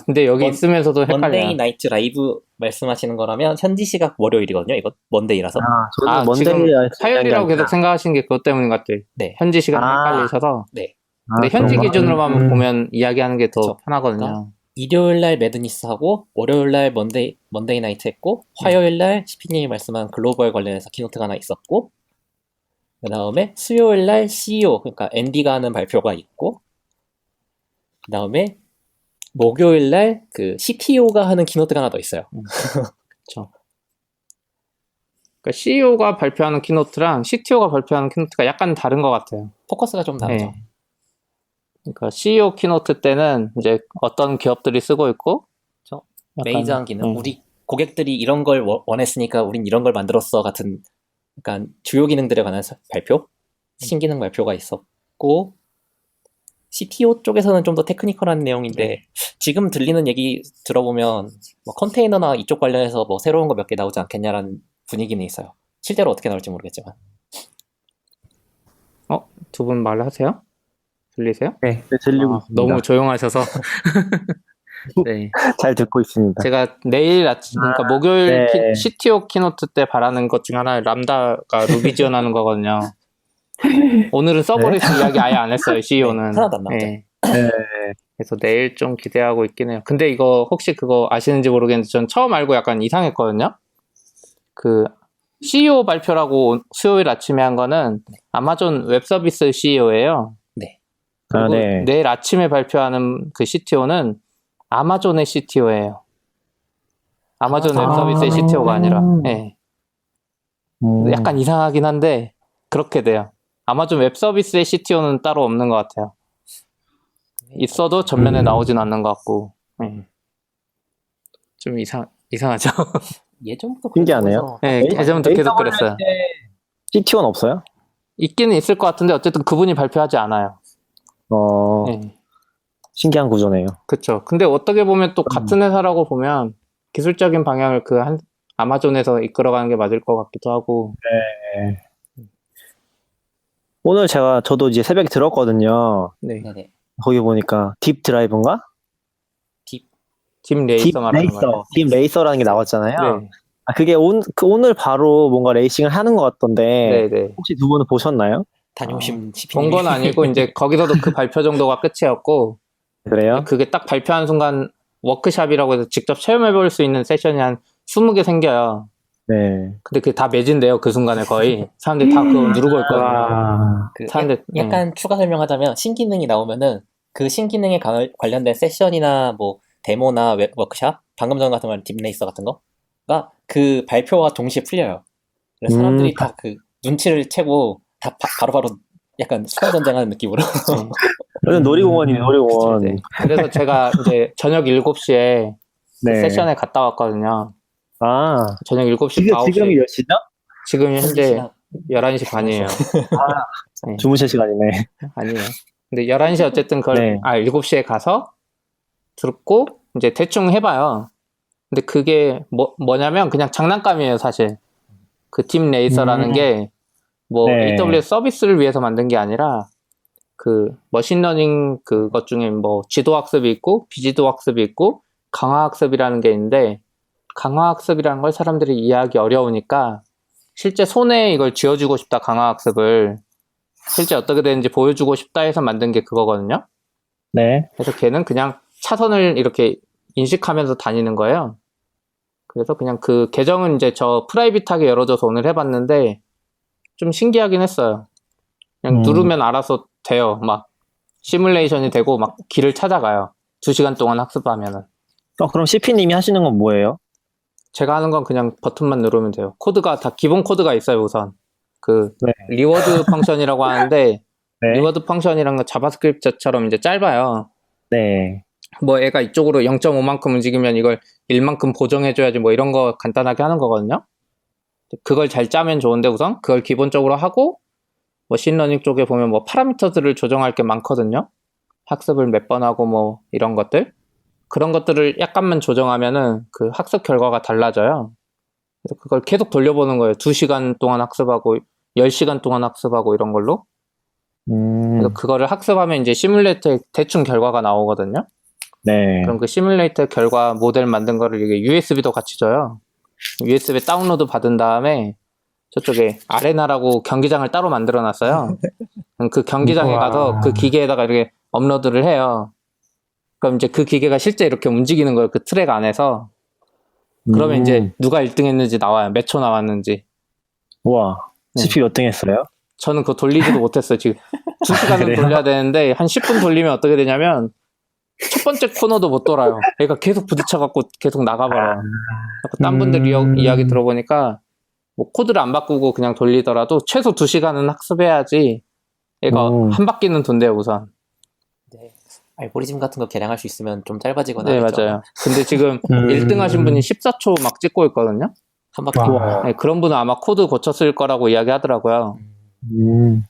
근데 여기 있으면서도 먼데이 헷갈려요. 나이트 라이브 말씀하시는 거라면 현지 시각 월요일이거든요. 이거 먼데이라서. 저는 지금 먼데이 화요일이라고 계속 생각하시는 게 그것 때문인 것 같아요. 네. 현지 시간 헷갈리셔서. 네. 근데 현지 기준으로만 보면 이야기하는 게 더 그쵸. 편하거든요. 일요일 날 매드니스 하고 월요일 날 먼데이 나이트 했고 화요일 날 CP님이 말씀한 글로벌 관련해서 키노트가 하나 있었고 그 다음에 수요일 날 CEO 그러니까 앤디가 하는 발표가 있고 그 다음에 목요일 날 그 CTO가 하는 키노트가 하나 더 있어요. 그렇죠. 그러니까 CEO가 발표하는 키노트랑 CTO가 발표하는 키노트가 약간 다른 것 같아요. 포커스가 좀 다르죠. 네. 그러니까 CEO 키노트 때는 이제 어떤 기업들이 쓰고 있고 약간, 메이저한 기능. 우리 고객들이 이런 걸 원했으니까 우린 이런 걸 만들었어 같은 약간 주요 기능들에 관한 발표, 신기능 발표가 있었고 CTO 쪽에서는 좀 더 테크니컬한 내용인데 지금 들리는 얘기 들어보면 뭐 컨테이너나 이쪽 관련해서 뭐 새로운 거 몇 개 나오지 않겠냐라는 분위기는 있어요. 실제로 어떻게 나올지 모르겠지만. 두 분 말하세요? 들리세요? 네. 들리고 있습니다. 너무 조용하셔서. 네. 잘 듣고 있습니다. 제가 내일 아침, 그러니까 목요일 네. CTO 키노트 때 바라는 것 중에 하나 람다가 루비 지원하는 거거든요. 오늘은 서버리스 이야기 아예 안 했어요, CEO는. 네, 하나도 안 나왔죠. 네. 그래서 내일 좀 기대하고 있긴 해요. 근데 이거 혹시 그거 아시는지 모르겠는데 전 처음 알고 약간 이상했거든요. 그 CEO 발표라고 수요일 아침에 한 거는 아마존 웹 서비스 CEO예요. 네. 그리고 네. 내일 아침에 발표하는 그 CTO는 아마존의 CTO예요. 아마존 웹 서비스의 CTO가 아니라. 네. 약간 이상하긴 한데 그렇게 돼요. 아마존 웹 서비스의 CTO는 따로 없는 것 같아요. 있어도 전면에 나오진 않는 것 같고. 좀 이상하죠? 예전부터 신기하네요. 그래서 네, 예전부터 계속 그랬어요. CTO는 없어요? 있기는 있을 것 같은데 어쨌든 그분이 발표하지 않아요. 네, 신기한 구조네요. 그렇죠. 근데 어떻게 보면 또 같은 회사라고 보면 기술적인 방향을 아마존에서 이끌어가는 게 맞을 것 같기도 하고. 오늘 저도 이제 새벽에 들었거든요. 네, 네네. 거기 보니까 딥 드라이브인가? 딥 레이서 말하는 거예요. 딥 레이서라는 게 나왔잖아요. 네, 그게 오늘 바로 뭔가 레이싱을 하는 것 같던데, 네. 혹시 두 분은 보셨나요? 다녀오신 본 건 아니고 이제 거기서도 그 발표 정도가 끝이었고 그래요? 그게 딱 발표한 순간 워크샵이라고 해서 직접 체험해 볼 수 있는 세션이 한 20개 생겨요. 네. 근데 그게 다 매진돼요. 그 순간에 거의 사람들이 다 그거 누르고 있거든요. 와. 그 사람들 약간 추가 설명하자면 신기능이 나오면은 그 신기능에 관련된 세션이나 뭐 데모나 워크샵, 방금 전 같은 건 딥레이서 같은 거가 그 발표와 동시에 풀려요. 그래서 사람들이 다 그 눈치를 채고 다 바로바로 약간 수단 전쟁하는 느낌으로. 여기는 놀이공원이에요, 놀이공원. 네. 그래서 제가 이제 저녁 7시에 네. 세션에 갔다 왔거든요. 아, 저녁 7시, 지금이 9시. 몇 시죠? 지금 현재 11시 반이에요. 네. 주무실 시간이네. 아니에요. 근데 11시 어쨌든 7시에 가서 듣고 이제 대충 해봐요. 근데 그게 뭐냐면 그냥 장난감이에요, 사실. 그 딥 레이서라는 게 뭐 네. AWS 서비스를 위해서 만든 게 아니라 그 머신러닝 그것 중에 뭐 지도학습이 있고 비지도학습이 있고 강화학습이라는 게 있는데 강화학습이라는 걸 사람들이 이해하기 어려우니까 실제 손에 이걸 쥐어주고 싶다, 강화학습을. 실제 어떻게 되는지 보여주고 싶다 해서 만든 게 그거거든요. 네. 그래서 걔는 그냥 차선을 이렇게 인식하면서 다니는 거예요. 그래서 그냥 그 계정은 이제 저 프라이빗하게 열어줘서 오늘 해봤는데 좀 신기하긴 했어요. 그냥 누르면 알아서 돼요. 막 시뮬레이션이 되고 막 길을 찾아가요. 2시간 동안 학습하면은. 그럼 CP님이 하시는 건 뭐예요? 제가 하는 건 그냥 버튼만 누르면 돼요. 코드가 다 기본 코드가 있어요, 우선. 네. 리워드 펑션이라고 하는데 네. 리워드 펑션이란 건 자바스크립트처럼 이제 짧아요. 네. 뭐 애가 이쪽으로 0.5만큼 움직이면 이걸 1만큼 보정해줘야지 뭐 이런 거 간단하게 하는 거거든요. 그걸 잘 짜면 좋은데 우선 그걸 기본적으로 하고 머신러닝 쪽에 보면 뭐 파라미터들을 조정할 게 많거든요. 학습을 몇 번 하고 뭐 이런 것들. 그런 것들을 약간만 조정하면은 그 학습 결과가 달라져요. 그래서 그걸 계속 돌려보는 거예요. 2시간 동안 학습하고 10시간 동안 학습하고 이런 걸로. 그래서 그거를 학습하면 이제 시뮬레이터에 대충 결과가 나오거든요. 네. 그럼 그 시뮬레이터 결과 모델 만든 거를 이게 USB도 같이 줘요. USB 다운로드 받은 다음에 저쪽에 아레나라고 경기장을 따로 만들어 놨어요. 그 경기장에 가서 그 기계에다가 이렇게 업로드를 해요. 그럼 이제 그 기계가 실제 이렇게 움직이는 거예요. 그 트랙 안에서. 그러면 이제 누가 1등 했는지 나와요. 몇 초 나왔는지. 우와. 네. CPU 몇 등 했어요? 저는 그거 돌리지도 못했어요. 지금 2시간은 돌려야 되는데 한 10분 돌리면 어떻게 되냐면 첫 번째 코너도 못 돌아요. 얘가 계속 부딪혀갖고 계속 나가버려요. 딴 분들 이야기 들어보니까 뭐 코드를 안 바꾸고 그냥 돌리더라도 최소 2시간은 학습해야지 얘가 한 바퀴는 돈대요, 우선. 네. 알고리즘 같은 거 개량할 수 있으면 좀 짧아지거나 네, 하겠죠. 맞아요. 근데 지금 1등 하신 분이 14초 막 찍고 있거든요. 한 바퀴. 네, 그런 분은 아마 코드 고쳤을 거라고 이야기 하더라고요.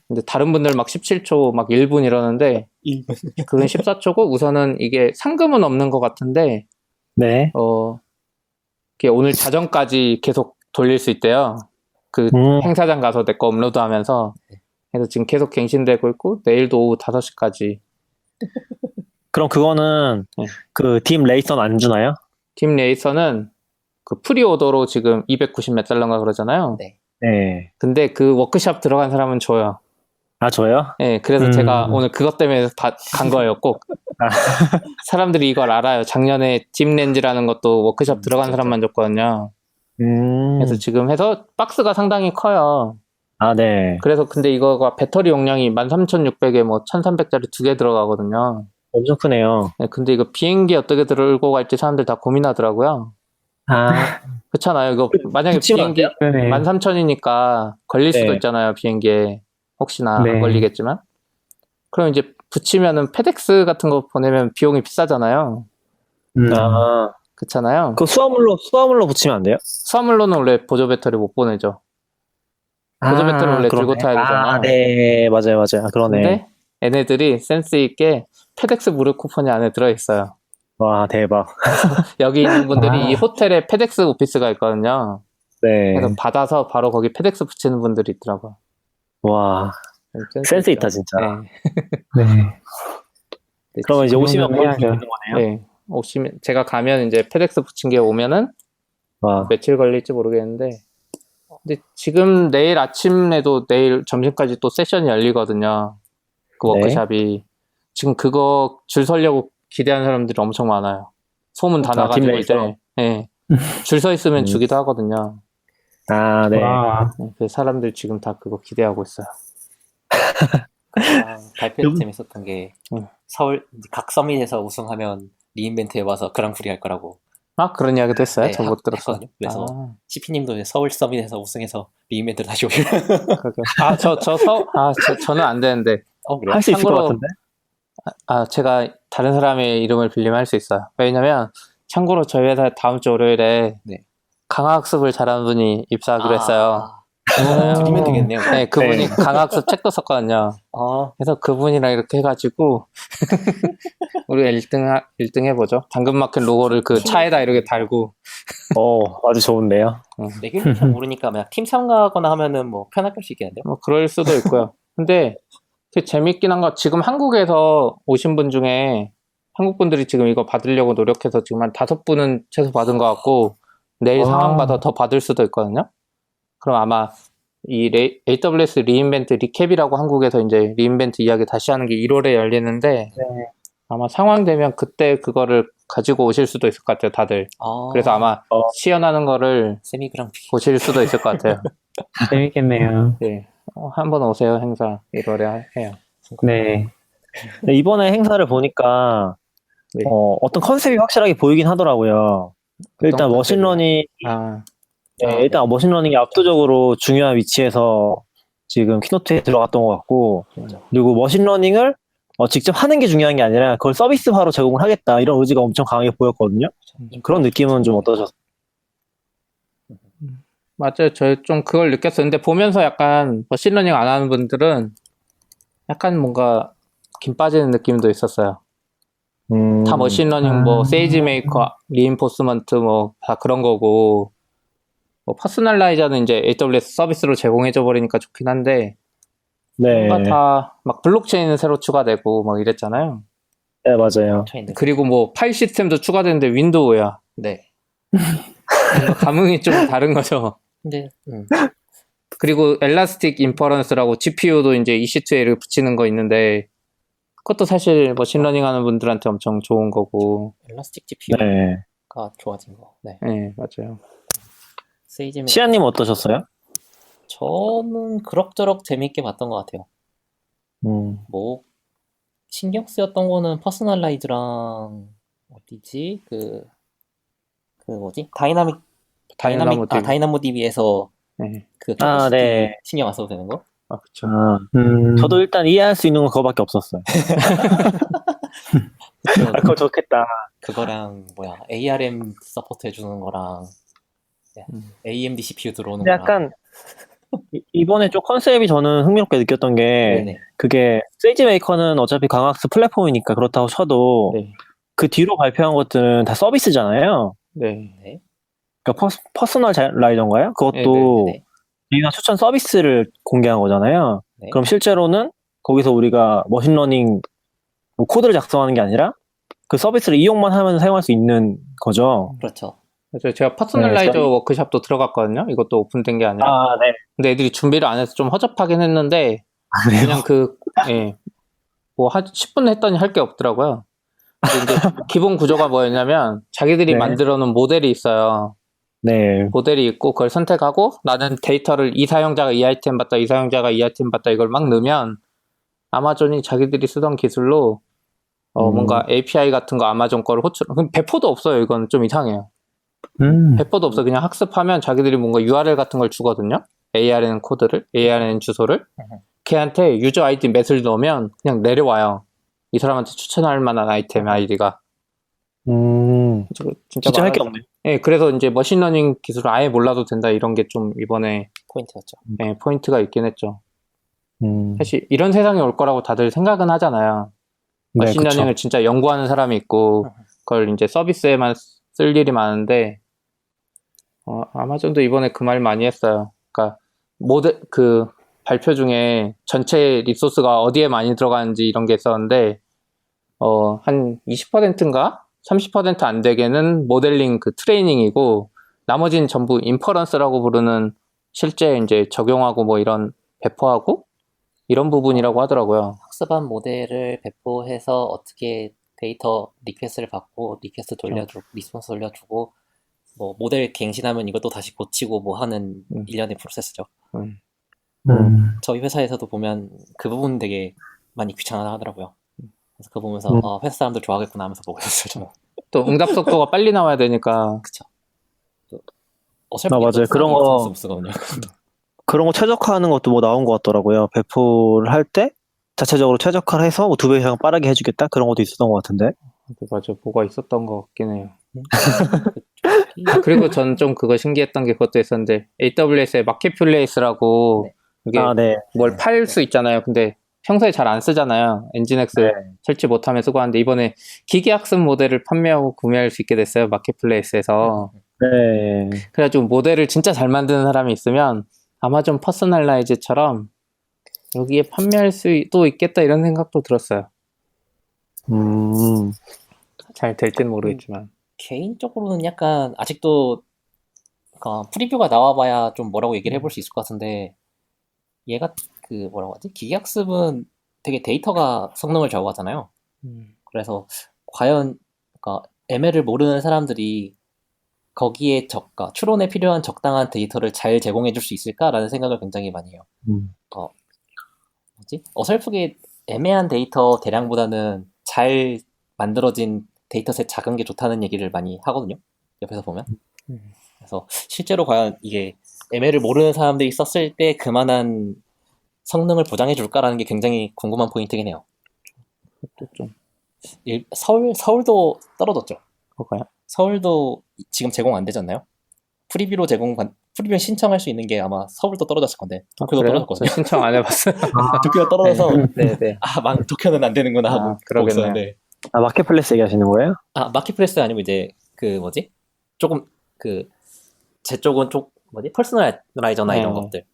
근데 다른 분들 막 17초, 막 1분 이러는데, 그건 14초고, 우선은 이게 상금은 없는 것 같은데, 네. 이게 오늘 자정까지 계속 돌릴 수 있대요. 그 행사장 가서 내 거 업로드 하면서. 그래서 지금 계속 갱신되고 있고, 내일도 오후 5시까지. 그럼 그거는 그 딥 레이서는 안 주나요? 딥 레이서는 그 프리오더로 지금 290 몇 달러인가 그러잖아요. 네. 네. 근데 그 워크샵 들어간 사람은 줘요. 아, 저요? 네, 그래서 제가 오늘 그것 때문에 간 거예요, 꼭. 사람들이 이걸 알아요. 작년에 딥렌즈라는 것도 워크샵 들어간 사람만 줬거든요. 그래서 지금 해서 박스가 상당히 커요. 아, 네. 그래서 근데 이거가 배터리 용량이 13,600에 뭐 1,300짜리 2개 들어가거든요. 엄청 크네요. 네, 근데 이거 비행기 어떻게 들고 갈지 사람들 다 고민하더라고요. 그렇잖아요. 이거 만약에 비행기 13,000이니까 걸릴 수도 있잖아요, 비행기에. 혹시나 네. 안 걸리겠지만. 그럼 이제 붙이면은 페덱스 같은 거 보내면 비용이 비싸잖아요. 아, 그렇잖아요. 그 수화물로 붙이면 안 돼요? 수화물로는 원래 보조 배터리 못 보내죠. 보조 배터리 원래 들고 타야 되잖아. 네, 맞아요. 아, 그러네. 근데 얘네들이 센스 있게 페덱스 무료 쿠폰이 안에 들어있어요. 와, 대박. 여기 있는 분들이 아. 이 호텔에 페덱스 오피스가 있거든요. 네. 그래서 받아서 바로 거기 페덱스 붙이는 분들이 있더라고요. 와, 센스 있다, 진짜. 네. 네. 그러면 이제 오시면 그러면 볼수 해야죠. 있는 거네요? 네. 오시면, 제가 가면 이제 페덱스 붙인 게 오면은 와, 며칠 걸릴지 모르겠는데, 근데 지금 내일 아침에도 내일 점심까지 또 세션이 열리거든요. 그 네. 워크샵이. 지금 그거 줄 서려고 기대하는 사람들이 엄청 많아요. 소문 다 아, 나가지고 팀 이제, 내에서? 예. 줄 서 있으면 주기도 하거든요. 아, 네. 와, 그 사람들 지금 다 그거 기대하고 있어요. 발표 때 재밌었던 게 응. 서울 각 서밋에서 우승하면 리인벤트에 와서 그랑프리 할 거라고. 아, 그런 이야기도 했어요? 네, 저 못 들었어요. 했거든요. 그래서 아, CP님도 이제 서울 서밋에서 우승해서 리인벤트를 다시 오길. 그러게요. 저는 안 되는데. 그래요? 할 수 있을 것 참고로- 같은데? 제가 다른 사람의 이름을 빌리면 할 수 있어요. 왜냐면, 참고로 저희 회사 다음 주 월요일에 네. 강화학습을 잘하는 분이 입사하기로 했어요. 드리면 되겠네요. 네, 그분이 네. 강화학습 책도 썼거든요. 그래서 그분이랑 이렇게 해가지고, 우리가 1등 해보죠. 당근마켓 로고를 그 차에다 이렇게 달고, 아주 좋은데요? 내기는 잘 모르니까 그냥 팀 참가하거나 하면은 뭐 편하게 할 수 있겠는데요? 뭐 그럴 수도 있고요. 근데 되게 재밌긴 한 거, 지금 한국에서 오신 분 중에 한국 분들이 지금 이거 받으려고 노력해서 지금 한 5분은 최소 받은 것 같고, 내일 와. 상황 봐서 더 받을 수도 있거든요. 그럼 아마 이 AWS 리인벤트 리캡이라고 한국에서 이제 리인벤트 이야기 다시 하는 게 1월에 열리는데, 아마 상황 되면 그때 그거를 가지고 오실 수도 있을 것 같아요, 다들. 그래서 아마 시연하는 거를 세미 그랑프리. 보실 수도 있을 것 같아요. 재밌겠네요. 네. 한번 오세요, 행사. 1월에 해요. 네. 네, 이번에 행사를 보니까 네. 어떤 컨셉이 확실하게 보이긴 하더라고요. 일단 컨셉이요? 머신러닝, 일단 머신러닝이 압도적으로 중요한 위치에서 지금 키노트에 들어갔던 것 같고, 그리고 머신러닝을 직접 하는 게 중요한 게 아니라 그걸 서비스화로 제공을 하겠다 이런 의지가 엄청 강하게 보였거든요. 그런 느낌은 좀 어떠셨어요? 맞아요. 저 좀 그걸 느꼈어요. 근데 보면서 약간 머신러닝 안 하는 분들은 약간 뭔가 김 빠지는 느낌도 있었어요. 다 머신러닝 뭐 세이지 메이커, 리인포스먼트 뭐 다 그런 거고, 뭐 퍼스널라이저는 이제 AWS 서비스로 제공해줘 버리니까 좋긴 한데, 네, 뭔가 다 막 블록체인은 새로 추가되고 막 이랬잖아요. 네 맞아요. 그리고 뭐 파일 시스템도 추가되는데 윈도우야. 네. 뭔가 감흥이 좀 다른 거죠. 근데 그리고 엘라스틱 인퍼런스라고 GPU도 이제 EC2A를 붙이는 거 있는데, 그것도 사실 머신러닝 하는 분들한테 엄청 좋은 거고. 엘라스틱 GPU가 네. 좋아진 거. 네. 네, 맞아요. 세이지면 시아님 어떠셨어요? 저는 그럭저럭 재밌게 봤던 것 같아요. 뭐 신경 쓰였던 거는 퍼스널라이즈랑 어디지? 그 뭐지? 다이나모 DB에서 네. 그 아, 캐퍼시티 네. 신경 안 써도 되는 거? 그쵸. 저도 일단 이해할 수 있는 건 그거밖에 없었어요. 그거 좋겠다. 그거랑 뭐야 ARM 서포트 해주는 거랑 AMD CPU 들어오는 근데 거랑 약간 이번에 좀 컨셉이 저는 흥미롭게 느꼈던 게 네네. 그게 세이지 메이커는 어차피 강학습 플랫폼이니까 그렇다고 쳐도 네. 그 뒤로 발표한 것들은 다 서비스잖아요. 네. 그러니까 퍼스널 라이더인가요? 그것도 네네. 저희가 추천 서비스를 공개한 거잖아요. 네. 그럼 실제로는 거기서 우리가 머신러닝 뭐 코드를 작성하는 게 아니라 그 서비스를 이용만 하면 사용할 수 있는 거죠. 그렇죠. 맞아요. 제가 퍼스널라이저 네, 워크샵도 들어갔거든요. 이것도 오픈된 게 아니라. 아, 네. 근데 애들이 준비를 안 해서 좀 허접하긴 했는데, 그냥 뭐 10분 했더니 할 게 없더라고요. 근데 이제 기본 구조가 뭐였냐면, 자기들이 네. 만들어 놓은 모델이 있어요. 네. 모델이 있고, 그걸 선택하고, 나는 데이터를 이 사용자가 이 아이템 봤다, 이 사용자가 이 아이템 봤다, 이걸 막 넣으면, 아마존이 자기들이 쓰던 기술로, 뭔가 API 같은 거 아마존 거를 그럼 배포도 없어요. 이건 좀 이상해요. 배포도 없어. 그냥 학습하면 자기들이 뭔가 URL 같은 걸 주거든요. ARN 코드를, ARN 주소를. 걔한테 유저 아이디 맷을 넣으면 그냥 내려와요. 이 사람한테 추천할 만한 아이템 아이디가. 진짜 할 게 없네. 네, 그래서 이제 머신러닝 기술을 아예 몰라도 된다 이런 게 좀 이번에 포인트였죠. 네, 포인트가 있긴 했죠. 음. 사실 이런 세상이 올 거라고 다들 생각은 하잖아요. 네, 머신러닝을 진짜 연구하는 사람이 있고 그걸 이제 서비스에만 쓸 일이 많은데 아마존도 이번에 그 말 많이 했어요. 그러니까 그 발표 중에 전체 리소스가 어디에 많이 들어가는지 이런 게 있었는데 한 20%인가 30% 안 되게는 모델링 그 트레이닝이고 나머지는 전부 인퍼런스라고 부르는 실제 이제 적용하고 뭐 이런 배포하고 이런 부분이라고 하더라고요. 학습한 모델을 배포해서 어떻게 데이터 리퀘스트를 받고 리퀘스트 돌려주고 리스폰스 돌려주고 뭐 모델 갱신하면 이것도 다시 고치고 뭐 하는 일련의 프로세스죠. 저희 회사에서도 보면 그 부분 되게 많이 귀찮아 하더라고요. 그래서 그거 보면서 회사 사람들 좋아하겠구나 하면서 보고 있었어요. 저는. 또 응답 속도가 빨리 나와야 되니까. 그쵸. 어설프게 맞아요. 그런 거 최적화하는 것도 뭐 나온 것 같더라고요. 배포를 할 때 자체적으로 최적화를 해서 뭐 2배 이상 빠르게 해주겠다 그런 것도 있었던 것 같은데. 맞아, 뭐가 있었던 것 같긴 해요. 그리고 전 좀 그거 신기했던 게 그것도 있었는데 AWS의 마켓플레이스라고 이게 뭘 팔 수 있잖아요. 근데 평소에 잘 안 쓰잖아요. 엔진엑스 설치 못하면 쓰고 하는데 이번에 기계학습 모델을 판매하고 구매할 수 있게 됐어요. 마켓플레이스에서. 네. 그래가지고 모델을 진짜 잘 만드는 사람이 있으면 아마존 퍼스널라이즈처럼 여기에 판매할 수도 있겠다 이런 생각도 들었어요. 잘 될지는 모르겠지만. 개인적으로는 약간 아직도 프리뷰가 나와봐야 좀 뭐라고 얘기를 해볼 수 있을 것 같은데 얘가 그 뭐라고 하지? 기계학습은 되게 데이터가 성능을 좌우하잖아요. 그래서 과연 ML을 모르는 사람들이 거기에 추론에 필요한 적당한 데이터를 잘 제공해 줄 수 있을까라는 생각을 굉장히 많이 해요. 어설프게 애매한 데이터 대량보다는 잘 만들어진 데이터셋 작은 게 좋다는 얘기를 많이 하거든요. 옆에서 보면. 그래서 실제로 과연 이게 ML을 모르는 사람들이 썼을 때 그만한 성능을 보장해 줄까라는 게 굉장히 궁금한 포인트긴 해요. 좀 서울도 떨어졌죠. 그럴까요? 서울도 지금 제공 안 되지 않나요? 프리뷰로 프리뷰 신청할 수 있는 게 아마 서울도 떨어졌을 건데 도쿄도 떨어졌거든요. 저 신청 안 해봤어요. 도쿄가 떨어져서 네네. 도쿄는 안 되는구나 하고 그러겠네요. 마켓플레이스 얘기하시는 거예요? 마켓플레이스 아니면 이제 조금 제 쪽은 퍼스널라이저나 이런 것들.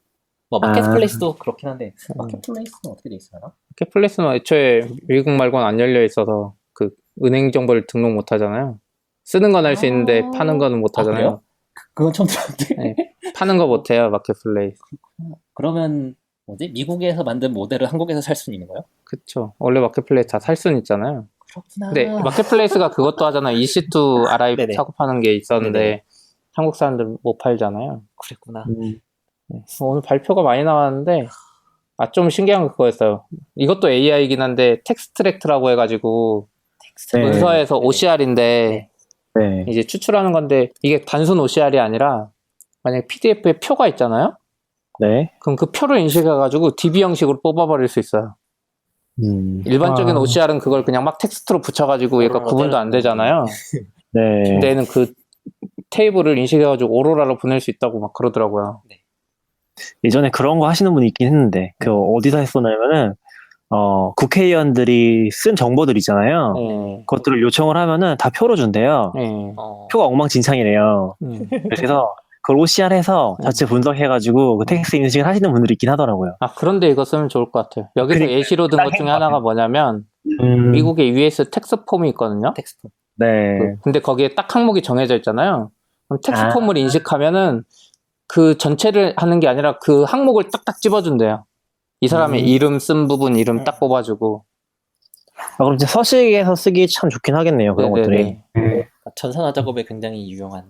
뭐 마켓플레이스도 그렇긴 한데 마켓플레이스는 어떻게 돼 있어요? 마켓플레이스는 애초에 미국 말고는 안 열려 있어서 그 은행 정보를 등록 못 하잖아요. 쓰는 건 할 수 있는데 파는 거는 못 하잖아요. 그건 처음 들었는데. 네, 파는 거 못 해요, 마켓플레이스. 그러면 미국에서 만든 모델을 한국에서 살 수는 있는 거예요? 그쵸. 원래 마켓플레이스 다 살 수는 있잖아요. 그렇구나. 근데 마켓플레이스가 그것도 하잖아요. EC2RI 사고 파는 게 있었는데 네네. 한국 사람들 못 팔잖아요. 그랬구나. 네. 오늘 발표가 많이 나왔는데 좀 신기한 건 그거였어요. 이것도 AI이긴 한데 텍스트랙트라고 해가지고 문서에서 OCR인데 이제 추출하는 건데 이게 단순 OCR이 아니라 만약에 PDF에 표가 있잖아요. 네. 그럼 그 표를 인식해가지고 DB 형식으로 뽑아버릴 수 있어요. 일반적인 OCR은 그걸 그냥 막 텍스트로 붙여가지고 얘가 구분도 안 되잖아요. 네. 근데 얘는 그 테이블을 인식해가지고 오로라로 보낼 수 있다고 막 그러더라고요. 예전에 그런 거 하시는 분이 있긴 했는데 그 어디서 했었냐면은 국회의원들이 쓴 정보들 있잖아요. 그것들을 요청을 하면은 다 표로 준대요. 표가 엉망진창이래요. 그래서 그걸 OCR해서 자체 분석해가지고 그 텍스트 인식을 하시는 분들이 있긴 하더라고요. 그런데 이거 쓰면 좋을 것 같아요. 여기서 예시로 든 것 중에 하나가 뭐냐면 미국의 US 텍스폼이 있거든요. 텍스폼. 네. 근데 거기에 딱 항목이 정해져 있잖아요. 그럼 텍스폼을 인식하면은 그 전체를 하는 게 아니라 그 항목을 딱딱 집어준대요. 이 사람의 이름 쓴 부분 이름 딱 뽑아주고. 그럼 이제 서식에서 쓰기 참 좋긴 하겠네요. 그런 것들이. 전산화 작업에 굉장히 유용한.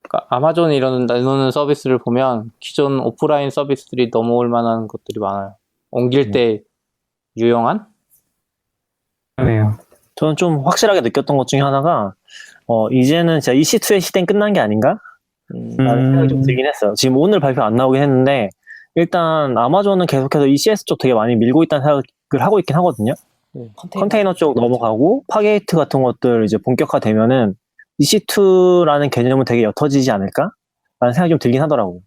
그러니까 아마존이 내놓는 서비스를 보면 기존 오프라인 서비스들이 넘어올 만한 것들이 많아요. 옮길 때 유용한? 그러네요. 저는 좀 확실하게 느꼈던 것 중에 하나가 이제는 진짜 EC2의 시대는 끝난 게 아닌가? 라는 생각이 좀 들긴 했어요. 지금 오늘 발표 안 나오긴 했는데 일단 아마존은 계속해서 ECS 쪽 되게 많이 밀고 있다는 생각을 하고 있긴 하거든요. 컨테이너 쪽 넘어가고 파게이트 같은 것들 이제 본격화되면은 EC2라는 개념은 되게 옅어지지 않을까? 라는 생각이 좀 들긴 하더라고요.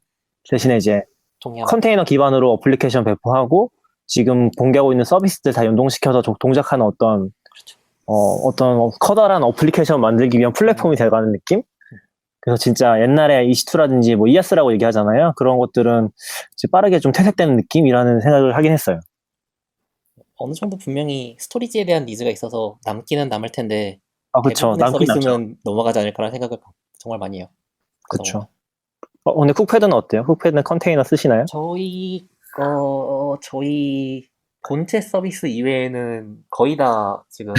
대신에 이제 동의합니다. 컨테이너 기반으로 어플리케이션 배포하고 지금 공개하고 있는 서비스들 다 연동시켜서 동작하는 어떤 어떤 커다란 어플리케이션 만들기 위한 플랫폼이 돼가는 느낌? 그래서 진짜 옛날에 EC2라든지 뭐 이아스라고 얘기하잖아요. 그런 것들은 이제 빠르게 좀 퇴색되는 느낌이라는 생각을 하긴 했어요. 어느 정도 분명히 스토리지에 대한 니즈가 있어서 남기는 남을 텐데 아, 그쵸. 대부분의 남긴 남죠. 서비스는 넘어가지 않을까라는 생각을 정말 많이 해요. 그쵸. 근데 쿡패드는 어때요? 쿡패드는 컨테이너 쓰시나요? 저희 본체 서비스 이외에는 거의 다 지금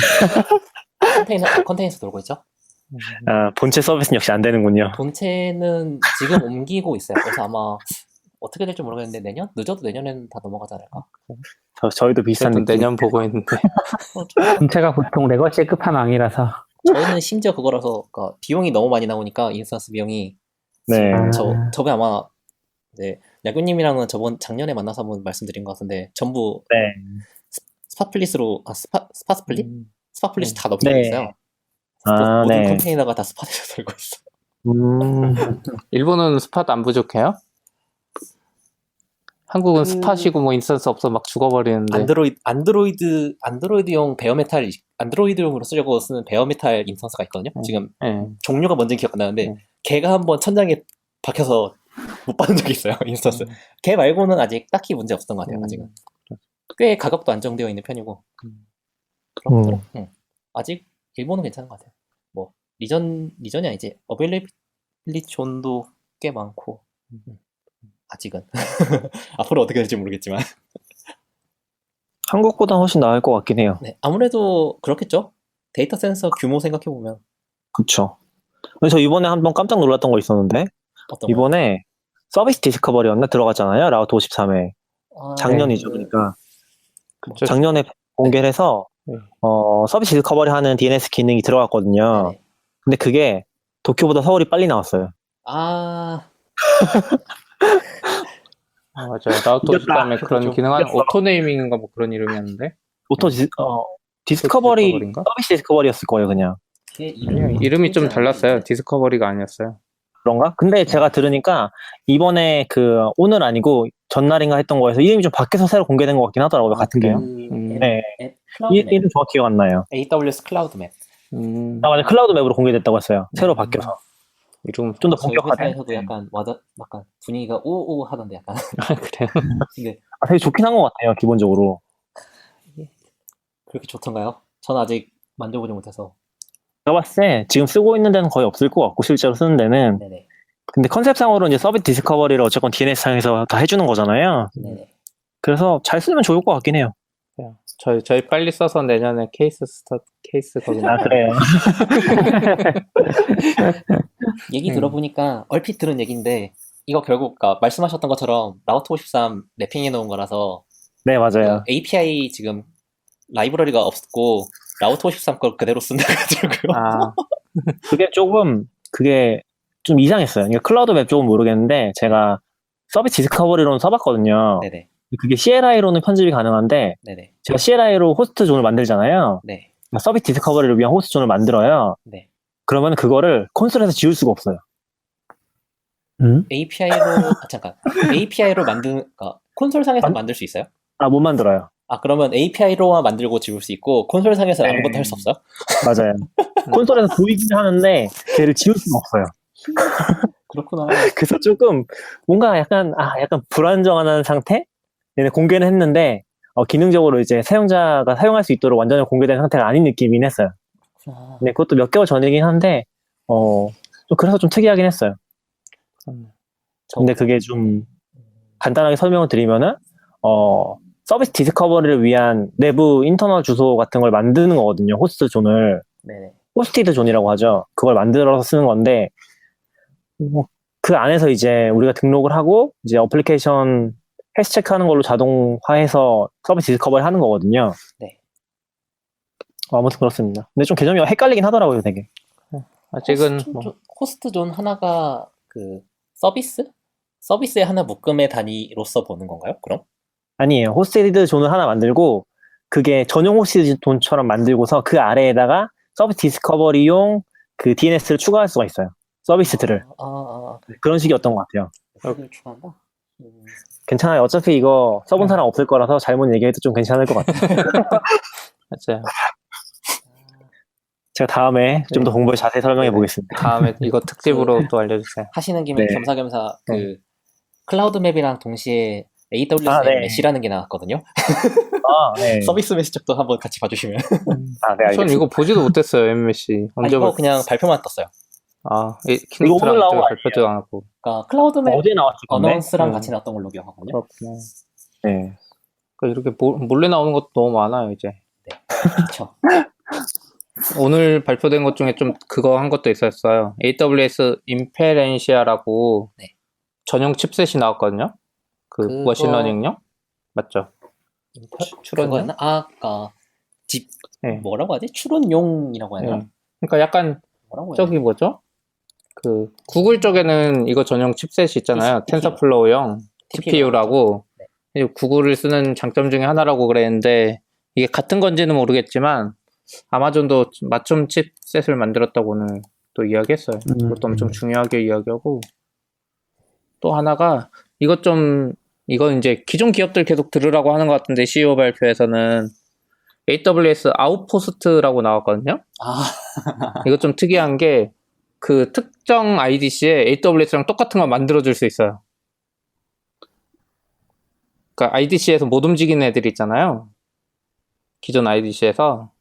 컨테이너에서 돌고 있죠. 아, 본체 서비스는 역시 안 되는군요. 본체는 지금 옮기고 있어요. 그래서 아마 어떻게 될지 모르겠는데 늦어도 내년에는 다 넘어가지 않을까? 저희도 비슷한 그래도 느낌. 내년 보고 있는데. 본체가 보통 레거시 끝판왕이라서. 저희는 심지어 그거라서 그러니까 비용이 너무 많이 나오니까 인스턴스 비용이 네. 저게 아마 네, 야구님이랑은 작년에 만나서 한번 말씀드린 것 같은데 전부 네. 스팟플릿으로 스팟플릿? 스팟플릿 다 넘기고 네. 있어요. 아, 모든 네. 컨테이너가 다 스팟에서 돌고 있어. 일본은 스팟 안 부족해요? 한국은 스팟이고 뭐 인스턴스 없어 막 죽어버리는데. 안드로이드용 베어메탈 안드로이드용으로 쓰려고 쓰는 베어메탈 인스턴스가 있거든요. 지금 종류가 뭔지 기억 안 나는데 걔가 한번 천장에 박혀서 못 받은 적이 있어요. 인스턴스. 걔 말고는 아직 딱히 문제 없었던 것 같아요. 아직은. 꽤 가격도 안정되어 있는 편이고. 그렇더라고요. 아직 일본은 괜찮은 것 같아요. 뭐 리전이 아니지. 어베일리빌리티 존도 꽤 많고. 아직은. 앞으로 어떻게 될지 모르겠지만. 한국보다 훨씬 나을 것 같긴 해요. 네, 아무래도 그렇겠죠. 데이터 센서 규모 생각해보면. 그쵸. 그래서 이번에 한번 깜짝 놀랐던 거 있었는데, 어떤 이번에 서비스 디스커버리였나? 들어갔잖아요. 라우트 53에. 작년이죠. 그러니까. 그쵸. 작년에 공개를 해서, 서비스 디스커버리 하는 DNS 기능이 들어갔거든요. 네네. 근데 그게 도쿄보다 서울이 빨리 나왔어요. 맞아요. 라우터 이겼다. 13에 그런 기능 한 오토네이밍인가 뭐 그런 이름이었는데. 디스커버리, 디스커버리인가? 서비스 디스커버리였을 거예요, 그냥. 이름이 좀 달랐어요. 디스커버리가 아니었어요. 그런가? 근데 제가 들으니까 이번에 오늘 아니고 전날인가 했던 거에서 이름이 좀 바뀌어서 새로 공개된 것 같긴 하더라고요, 같은 게요. 네. 이름 정확히 기억 안 나요. AWS 클라우드 맵. 맞아요. 클라우드 맵으로 공개됐다고 했어요. 새로 바뀌어서. 이름 좀 더 저희 본격화된. 회사에서도 약간 분위기가 우우 하던데 약간. 그래요. 근데 되게 좋긴 한 것 같아요, 기본적으로. 그렇게 좋던가요? 저는 아직 만져보지 못해서. 제가 봤을 때 지금 쓰고 있는 데는 거의 없을 것 같고, 실제로 쓰는 데는. 네네. 근데 컨셉상으로 이제 서비스 디스커버리를 어쨌건 DNS상에서 다 해주는 거잖아요. 네네. 그래서 잘 쓰면 좋을 것 같긴 해요. 저희 빨리 써서 내년에 케이스 거든요. 아, 그래요. 얘기 들어보니까 얼핏 들은 얘기인데 이거 결국 말씀하셨던 것처럼 라우트 53 랩핑해 놓은 거라서 네, 맞아요. API 지금 라이브러리가 없고 라우트 53 걸 그대로 쓴다고 하더라고요. 그게 좀 이상했어요. 그러니까 클라우드 맵 쪽은 모르겠는데 제가 서비스 디스커버리로는 써봤거든요. 네네. 그게 CLI로는 편집이 가능한데 네네. 제가 CLI로 호스트 존을 만들잖아요. 네. 서비스 디스커버리를 위한 호스트 존을 만들어요. 네. 그러면 그거를 콘솔에서 지울 수가 없어요. API로 콘솔상에서 만들 수 있어요? 못 만들어요. 그러면 API로만 만들고 지울 수 있고 콘솔상에서는 아무것도 할 수 없어요? 맞아요. 콘솔에서 보이긴 하는데 걔를 지울 수가 없어요. 그렇구나. 그래서 조금 뭔가 약간 불안정한 상태? 얘네 공개는 했는데 기능적으로 이제 사용자가 사용할 수 있도록 완전히 공개된 상태가 아닌 느낌이긴 했어요. 근데 그것도 몇 개월 전이긴 한데 그래서 좀 특이하긴 했어요. 근데 그게 좀 간단하게 설명을 드리면은 서비스 디스커버리를 위한 내부 인터널 주소 같은 걸 만드는 거거든요. 호스트 존을. 네네. 호스티드 존이라고 하죠. 그걸 만들어서 쓰는 건데 그 안에서 이제 우리가 등록을 하고 이제 어플리케이션 해시 체크하는 걸로 자동화해서 서비스 디스커버리 하는 거거든요. 네. 아무튼 그렇습니다. 근데 좀 개념이 헷갈리긴 하더라고요, 되게. 아직은 호스트 존 하나가 그 서비스? 서비스의 하나 묶음의 단위로서 보는 건가요? 그럼? 아니에요. 호스티드 존을 하나 만들고 그게 전용 호스티드 존처럼 만들고서 그 아래에다가 서비스 디스커버리용 그 DNS를 추가할 수가 있어요. 서비스들을. 그런 식이었던 것 같아요. 서비스를 추가한다. 괜찮아요. 어차피 이거 써본 사람 없을 거라서 잘못 얘기해도 좀 괜찮을 것 같아요. 맞아요. 제가 다음에 좀 더 네. 공부를 자세히 설명해 보겠습니다. 다음에 이거 특집으로 또 알려주세요. 하시는 김에 네. 겸사겸사 그 클라우드 맵이랑 동시에 AWS 네. 메시라는 게 나왔거든요. 네. 서비스 메시 쪽도 한번 같이 봐주시면. 네, 전 알겠습니다. 이거 보지도 못했어요, MSC. 언제 이거 볼... 그냥 발표만 떴어요. 키노트랑 오늘 나온 거 발표도 안 하고. 그러니까 클라우드 맵 어제 나왔을 건데. 어나운스랑 같이 나왔던 걸로 기억하거든요. 그렇구나. 네. 그러니까 이렇게 몰래 나오는 것도 너무 많아요, 이제. 그렇죠. 오늘 발표된 것 중에 좀 그거 한 것도 있었어요. AWS 인페렌시아라고 네. 전용 칩셋이 나왔거든요. 그 그거- 머신러닝용? 맞죠? 추론용? 그거였나? 그러니까 네. 뭐라고 하지? 추론용이라고 해야 되나? 네. 그러니까 약간 뭐라고 해야 저기 뭐죠? 그 구글 쪽에는 이거 전용 칩셋이 있잖아요. 텐서플로우용 TPU라고. 구글을 쓰는 장점 중에 하나라고 그랬는데 이게 같은 건지는 모르겠지만 아마존도 맞춤 칩셋을 만들었다고 오늘 또 이야기했어요. 그것도 엄청 중요하게 이야기하고 또 하나가 이건 이제 기존 기업들 계속 들으라고 하는 것 같은데 CEO 발표에서는 AWS 아웃포스트라고 나왔거든요. 이거 좀 특이한 게 그 특정 IDC에 AWS랑 똑같은 걸 만들어줄 수 있어요. 그러니까 IDC에서 못 움직이는 애들 있잖아요. 기존 IDC에서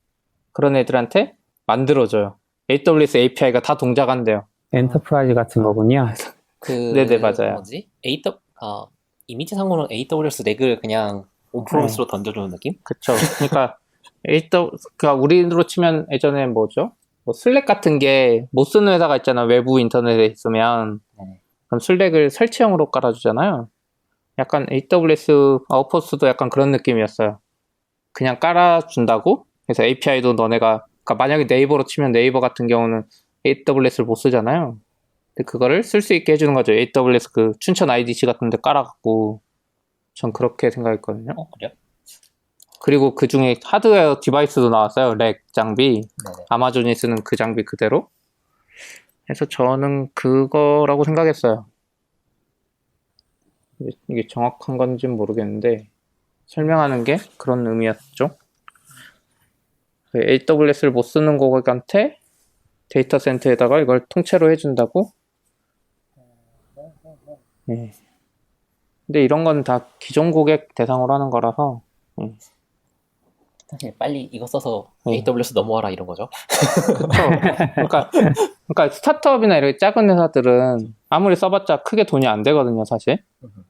그런 애들한테 만들어줘요. AWS API가 다 동작한대요. 엔터프라이즈 같은 거군요. 네네, 맞아요. 뭐지? 이미지상으로는 AWS 렉을 그냥 온프로미스로 던져주는 느낌? 그쵸. 그러니까 그러니까 우리로 치면 예전에 뭐죠? 뭐 슬랙 같은 게 못 쓰는 회사가 있잖아. 외부 인터넷에 있으면. 네. 그럼 슬랙을 설치형으로 깔아주잖아요. 약간 AWS 아웃포스트도 약간 그런 느낌이었어요. 그냥 깔아준다고? 그래서 API도 너네가, 그러니까 만약에 네이버로 치면 네이버 같은 경우는 AWS를 못 쓰잖아요. 근데 그거를 쓸 수 있게 해주는 거죠. AWS 그 춘천 IDC 같은 데 깔아갖고. 전 그렇게 생각했거든요. 그래요? 그리고 그 중에 하드웨어 디바이스도 나왔어요. 렉 장비. 네네. 아마존이 쓰는 그 장비 그대로. 그래서 저는 그거라고 생각했어요. 이게 정확한 건지는 모르겠는데 설명하는 게 그런 의미였죠. AWS를 못 쓰는 고객한테 데이터 센터에다가 이걸 통째로 해준다고? 네. 근데 이런 건 다 기존 고객 대상으로 하는 거라서 사실 빨리 이거 써서 네. AWS 넘어와라 이런 거죠. 그러니까 스타트업이나 이렇게 작은 회사들은 아무리 써봤자 크게 돈이 안 되거든요, 사실.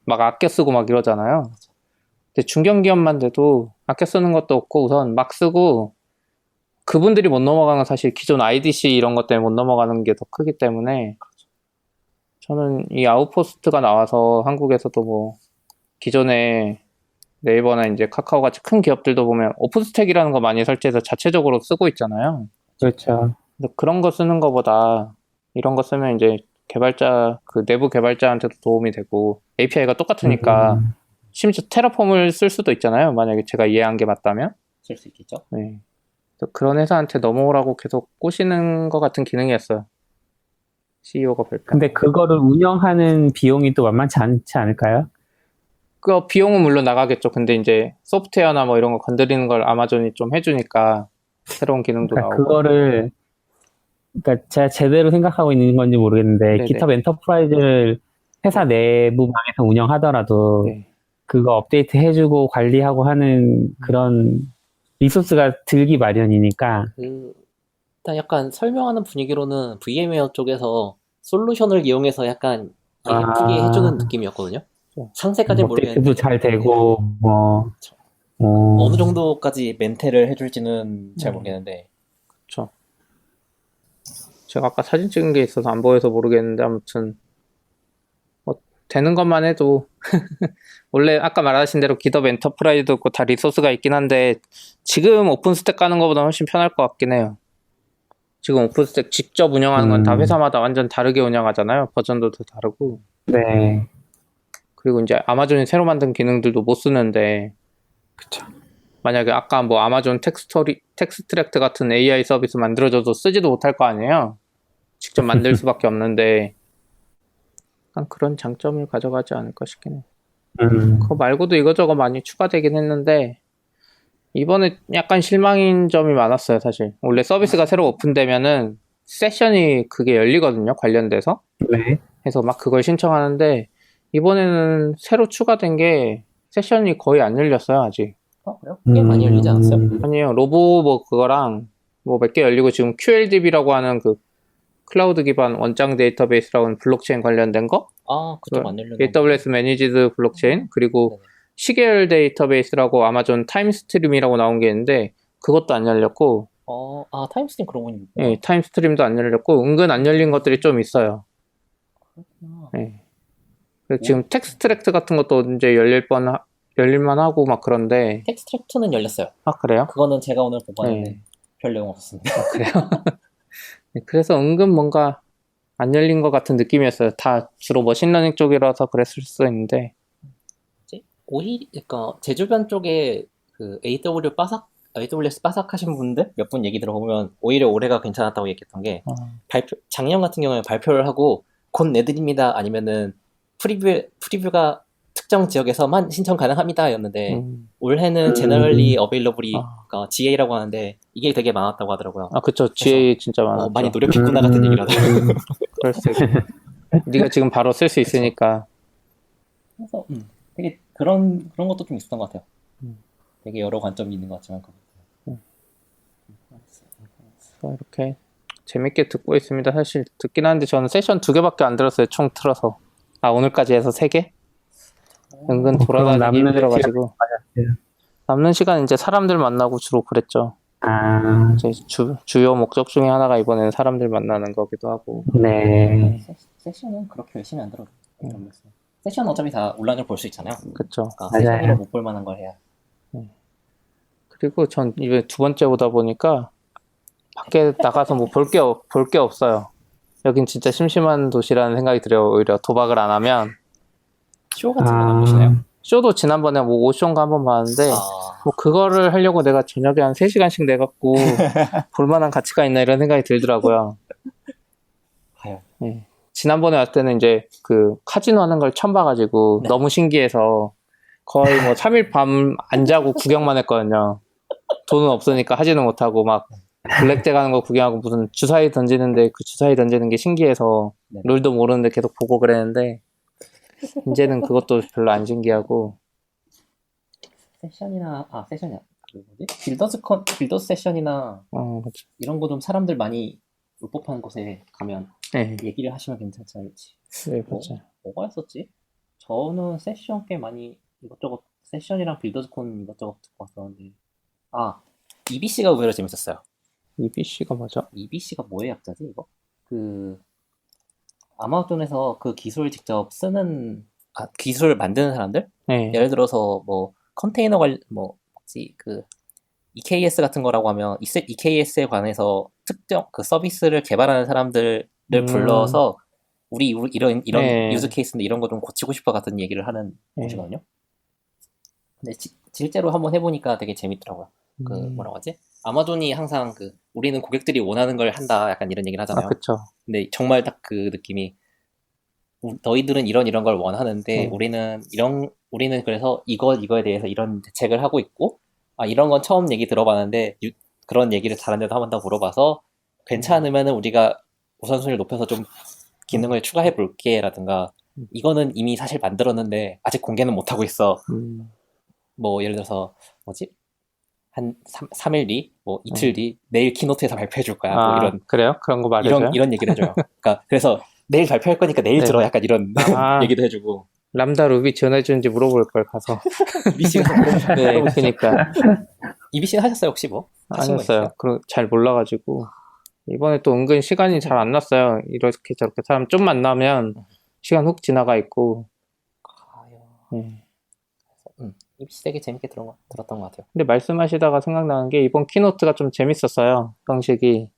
막 아껴 쓰고 막 이러잖아요. 근데 중견기업만 돼도 아껴 쓰는 것도 없고 우선 막 쓰고 그분들이 못 넘어가는 건 사실 기존 IDC 이런 것 때문에 못 넘어가는 게 더 크기 때문에 저는 이 아웃포스트가 나와서 한국에서도 뭐 기존에 네이버나 이제 카카오 같이 큰 기업들도 보면 오픈스택이라는 거 많이 설치해서 자체적으로 쓰고 있잖아요. 그렇죠. 근데 그런 거 쓰는 거보다 이런 거 쓰면 이제 개발자, 그 내부 개발자한테도 도움이 되고 API가 똑같으니까 심지어 테라폼을 쓸 수도 있잖아요. 만약에 제가 이해한 게 맞다면. 쓸 수 있겠죠. 네. 그런 회사한테 넘어오라고 계속 꼬시는 것 같은 기능이었어요. CEO가 발표. 근데 그거를 운영하는 비용이 또 만만치 않지 않을까요? 그 비용은 물론 나가겠죠. 근데 이제 소프트웨어나 뭐 이런 거 건드리는 걸 아마존이 좀 해주니까 새로운 기능도 그러니까 나오고. 그거를 그러니까 제가 제대로 생각하고 있는 건지 모르겠는데 네네. GitHub 엔터프라이즈를 회사 내부망에서 운영하더라도 네. 그거 업데이트 해주고 관리하고 하는 그런 리소스가 들기 마련이니까 일단 약간 설명하는 분위기로는 VM웨어 쪽에서 솔루션을 이용해서 약간 예쁘게 해주는 느낌이었거든요. 상세까지는 모르겠는데 업데이트도 잘 되고 뭐 어느 정도까지 멘테를 해줄지는 잘 모르겠는데 그렇죠. 제가 아까 사진 찍은 게 있어서 안 보여서 모르겠는데 아무튼 뭐 되는 것만 해도 원래 아까 말하신 대로 GitHub 엔터프라이즈도 있고 다 리소스가 있긴 한데 지금 오픈스택 가는 것보다 훨씬 편할 것 같긴 해요. 지금 오픈스택 직접 운영하는 건 다 회사마다 완전 다르게 운영하잖아요. 버전도 다 다르고. 네. 그리고 이제 아마존이 새로 만든 기능들도 못 쓰는데, 그쵸. 만약에 아까 뭐 아마존 텍스트랙트 같은 AI 서비스 만들어줘도 쓰지도 못할 거 아니에요? 직접 만들 수밖에 없는데, 약간 그런 장점을 가져가지 않을까 싶긴 해. 그거 말고도 이거저거 많이 추가되긴 했는데, 이번에 약간 실망인 점이 많았어요, 사실. 원래 서비스가 새로 오픈되면은 세션이 그게 열리거든요, 관련돼서. 네. 해서 막 그걸 신청하는데, 이번에는 새로 추가된 게 세션이 거의 안 열렸어요, 아직. 그래요? 꽤 많이 열리지 않았어요? 아니에요. 로보 뭐 그거랑 뭐 몇 개 열리고 지금 QLDB라고 하는 그 클라우드 기반 원장 데이터베이스라고 하는 블록체인 관련된 거? 그쪽 안 열렸나? AWS 매니지드 블록체인 그리고 네네. 시계열 데이터베이스라고 아마존 타임스트림이라고 나온 게 있는데 그것도 안 열렸고 타임스팀 그런 거 있구나. 예, 타임스트림도 안 열렸고 은근 안 열린 것들이 좀 있어요. 그렇구나. 예. 그래서 지금 텍스트랙트 같은 것도 이제 열릴만 하고 막 그런데 텍스트랙트는 열렸어요. 그래요? 그거는 제가 오늘 보고 왔는데 네. 별 내용 없었습니다. 그래요? 네, 그래서 은근 뭔가 안 열린 것 같은 느낌이었어요. 다 주로 머신러닝 쪽이라서 그랬을 수 있는데 오히려 그러니까 제 주변 쪽에 그 AWS 빠삭하신 분들 몇 분 얘기 들어보면 오히려 올해가 괜찮았다고 얘기했던 게 작년 같은 경우에 발표를 하고 곧 내드립니다 아니면은 프리뷰가 특정 지역에서만 신청 가능합니다 였는데 올해는 제너럴리 어베일러블이 GA라고 하는데 이게 되게 많았다고 하더라고요. 그쵸. GA 진짜 많았죠. 많이 노력했구나 같은 얘기를 하더라고요. 그럴 수 있고. 네가 지금 바로 쓸 수 있으니까. 그래서 되게 그런 것도 좀 있었던 것 같아요. 되게 여러 관점이 있는 것 같지만 이렇게 재밌게 듣고 있습니다. 사실 듣긴 하는데 저는 세션 2개밖에 안 들었어요. 총 틀어서. 오늘까지 해서 3개? 은근 돌아다니기 힘들어가지고. 남는 시간 이제 사람들 만나고 주로 그랬죠. 이제 주요 목적 중에 하나가 이번에는 사람들 만나는 거기도 하고. 네. 세션은 그렇게 열심히 안 들어도 세션은 어차피 다 온라인으로 볼 수 있잖아요. 그쵸. 세션으로 못 볼 만한 걸 해야. 그리고 전 이번에 2번째 오다 보니까 밖에 나가서 뭐 볼 게 없어요. 여긴 진짜 심심한 도시라는 생각이 들어요. 오히려 도박을 안 하면. 쇼 같은 건 안 보시나요? 쇼도 지난번에 뭐 오쇼인가 한번 봤는데 뭐 그거를 하려고 내가 저녁에 한 3시간씩 내갖고 볼만한 가치가 있나 이런 생각이 들더라고요. 네. 지난번에 왔을 때는 이제 그 카지노 하는 걸 처음 봐가지고 너무 신기해서 거의 뭐 3일 밤 안 자고 구경만 했거든요. 돈은 없으니까 하지는 못하고 막 블랙잭 하는 거 구경하고 무슨 주사위 던지는데 그 주사위 던지는 게 신기해서 룰도 모르는데 계속 보고 그랬는데 이제는 그것도 별로 안 신기하고 세션이나 그 뭐지? 빌더스 세션이나 이런 거 좀 사람들 많이 올 법한 곳에 가면 얘기를 하시면 괜찮지 않을지. 네, 맞아요. 뭐가 했었지? 저는 세션 꽤 많이 이것저것 세션이랑 빌더스콘 이것저것 듣고 왔었는데 EBC가 의외로 재밌었어요. EBC가 뭐죠? EBC가 뭐의 약자지 이거? 그 아마존에서 그 기술 직접 쓰는 기술 만드는 사람들? 예를 들어서 뭐 컨테이너 그 EKS 같은 거라고 하면 EKS에 관해서 특정 그 서비스를 개발하는 사람들을 불러서 우리 이런 유즈 케이스인데 이런 거 좀 고치고 싶어 같은 얘기를 하는 곳이거든요. 근데 실제로 한번 해보니까 되게 재밌더라고요. 그 뭐라고 하지? 아마존이 항상 우리는 고객들이 원하는 걸 한다 약간 이런 얘기를 하잖아요. 그쵸. 근데 정말 딱 그 느낌이 너희들은 이런 걸 원하는데 우리는 그래서 이거에 대해서 이런 대책을 하고 있고 이런 건 처음 얘기 들어봤는데 그런 얘기를 다른 데도 한 번 더 물어봐서 괜찮으면은 우리가 우선순위를 높여서 좀 기능을 추가해 볼게 라든가 이거는 이미 사실 만들었는데 아직 공개는 못 하고 있어. 뭐 예를 들어서 뭐지? 한 3일 뒤, 뭐 이틀 뒤 내일 키노트에서 발표해 줄 거야. 뭐 이런 그래요? 그런 거 말해줘요? 이런 얘기를 해줘요. 그러니까 그래서 내일 발표할 거니까 내일 들어 약간 이런 얘기도 해주고. 람다 루비 지원해주는지 물어볼 걸 가서. EBC가 네, 그러니까. EBC는 하셨어요 혹시 뭐? 하셨어요. 잘 몰라가지고 이번에 또 은근 시간이 잘 안 났어요. 이렇게 저렇게 사람 좀 만나면 시간 훅 지나가 있고. EBC 되게 재밌게 들었던 것 같아요. 근데 말씀하시다가 생각나는 게 이번 키노트가 좀 재밌었어요. 형식이.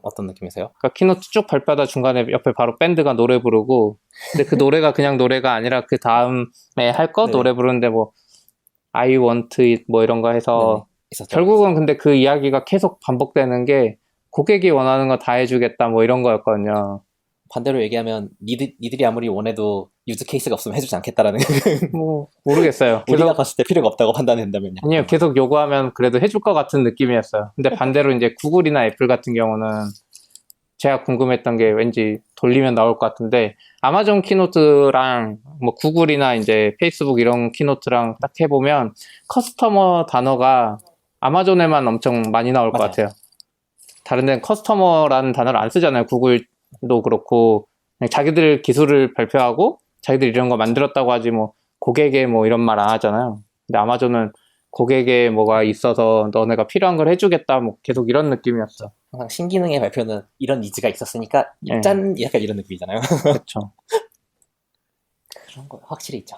어떤 느낌이세요? 그러니까 키노트 쭉 발표하다 중간에 옆에 바로 밴드가 노래 부르고, 근데 그 노래가 그냥 노래가 아니라 그 다음에 할 거 네네. 노래 부르는데 뭐 I want it 뭐 이런 거 해서 네네. 있었죠. 결국은 근데 그 이야기가 계속 반복되는 게 고객이 원하는 거 다 해주겠다 뭐 이런 거였거든요. 반대로 얘기하면 니들이 아무리 원해도 유즈 케이스가 없으면 해주지 않겠다라는 뭐 모르겠어요. 우리가 계속 봤을 때 필요가 없다고 판단된다면요. 아니요, 계속 요구하면 그래도 해줄 것 같은 느낌이었어요. 근데 반대로 이제 구글이나 애플 같은 경우는 제가 궁금했던 게 왠지 돌리면 나올 것 같은데 아마존 키노트랑 뭐 구글이나 이제 페이스북 이런 키노트랑 딱 해보면 커스터머 단어가 아마존에만 엄청 많이 나올 것 맞아요. 같아요. 다른 데는 커스터머라는 단어를 안 쓰잖아요. 구글도 그렇고 그냥 자기들 기술을 발표하고 자기들 이런 거 만들었다고 하지 뭐 고객에 뭐 이런 말 안 하잖아요. 근데 아마존은 고객에 뭐가 있어서 너네가 필요한 걸 해주겠다 뭐 계속 이런 느낌이었어. 항상 신기능의 발표는 이런 니즈가 있었으니까 네. 짠 약간 이런 느낌이잖아요. 그렇죠. 그런 거 확실히 있죠.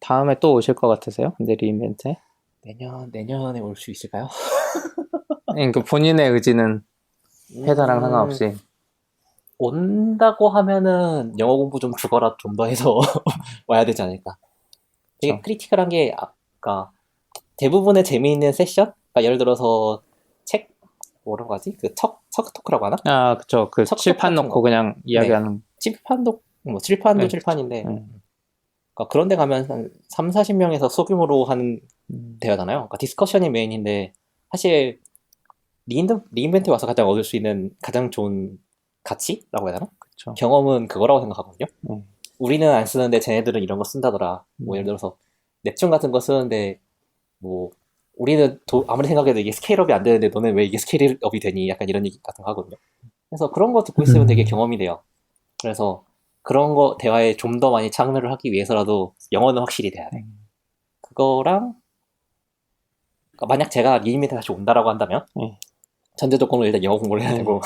다음에 또 오실 것 같으세요? 근데 리인벤트에? 내년에 올 수 있을까요? 그러니까 본인의 의지는 회사랑 상관없이. 온다고 하면은 영어 공부 좀 죽어라 좀 더 해서 와야 되지 않을까. 되게 그쵸. 크리티컬한 게 아까 대부분의 재미있는 세션? 그러니까 예를 들어서 책 뭐라고 하지? 그 척 토크라고 하나? 아, 그쵸. 그 척척 칠판 같은 놓고 거. 그냥 이야기하는. 칠판도 뭐 칠판도 네, 칠판인데 네. 그러니까 그런 데 가면 한 3, 40명에서 소규모로 하는 음, 대화잖아요. 그러니까 디스커션이 메인인데 사실 리인벤트에 와서 가장 얻을 수 있는 가장 좋은 가치라고 해야 되나? 그쵸. 경험은 그거라고 생각하거든요. 네. 우리는 안 쓰는데 쟤네들은 이런 거 쓴다더라. 뭐 예를 들어서 넵튠 같은 거 쓰는데 뭐 우리는 아무리 생각해도 이게 스케일업이 안 되는데 너는 왜 이게 스케일업이 되니? 약간 이런 얘기 같은 거 하거든요. 그래서 그런 거 듣고 있으면 되게 경험이 돼요. 그래서 그런 거 대화에 좀 더 많이 참여를 하기 위해서라도 영어는 확실히 돼야 돼. 그거랑 그러니까 만약 제가 리인벤트 다시 온다라고 한다면 네. 전제 조건으로 일단 영어 공부를 해야 되고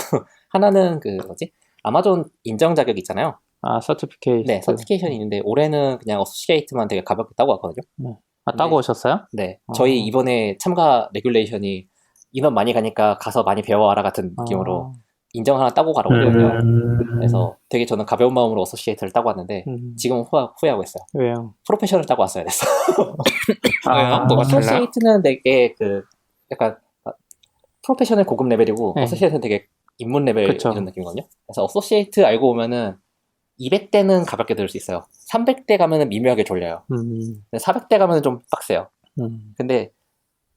하나는 그 뭐지? 아마존 인정 자격 있잖아요. 아, 서티피케이트. 네, 서티피케이션이 있는데 올해는 그냥 어소시에이트만 되게 가볍게 따고 왔거든요. 아, 따고 네. 오셨어요? 네, 아. 저희 이번에 참가 레귤레이션이 인원 많이 가니까 가서 많이 배워와라 같은 느낌으로 아, 인정 하나 따고 가라고 그러거든요. 그래서 되게 저는 가벼운 마음으로 어소시에이트를 따고 왔는데 지금은 후회하고 있어요. 왜요? 프로페셔널 따고 왔어야 됐어. 왜요? 뭐가 달라요? 어소시에이트는 되게 그 약간 프로페셔널 고급 레벨이고 네. 어소시에이트는 되게 입문 레벨 그쵸. 이런 느낌이거든요. 그래서 어소시에이트 알고 오면은 200대는 가볍게 들을 수 있어요. 300대 가면은 미묘하게 졸려요. 근데 400대 가면은 좀 빡세요. 근데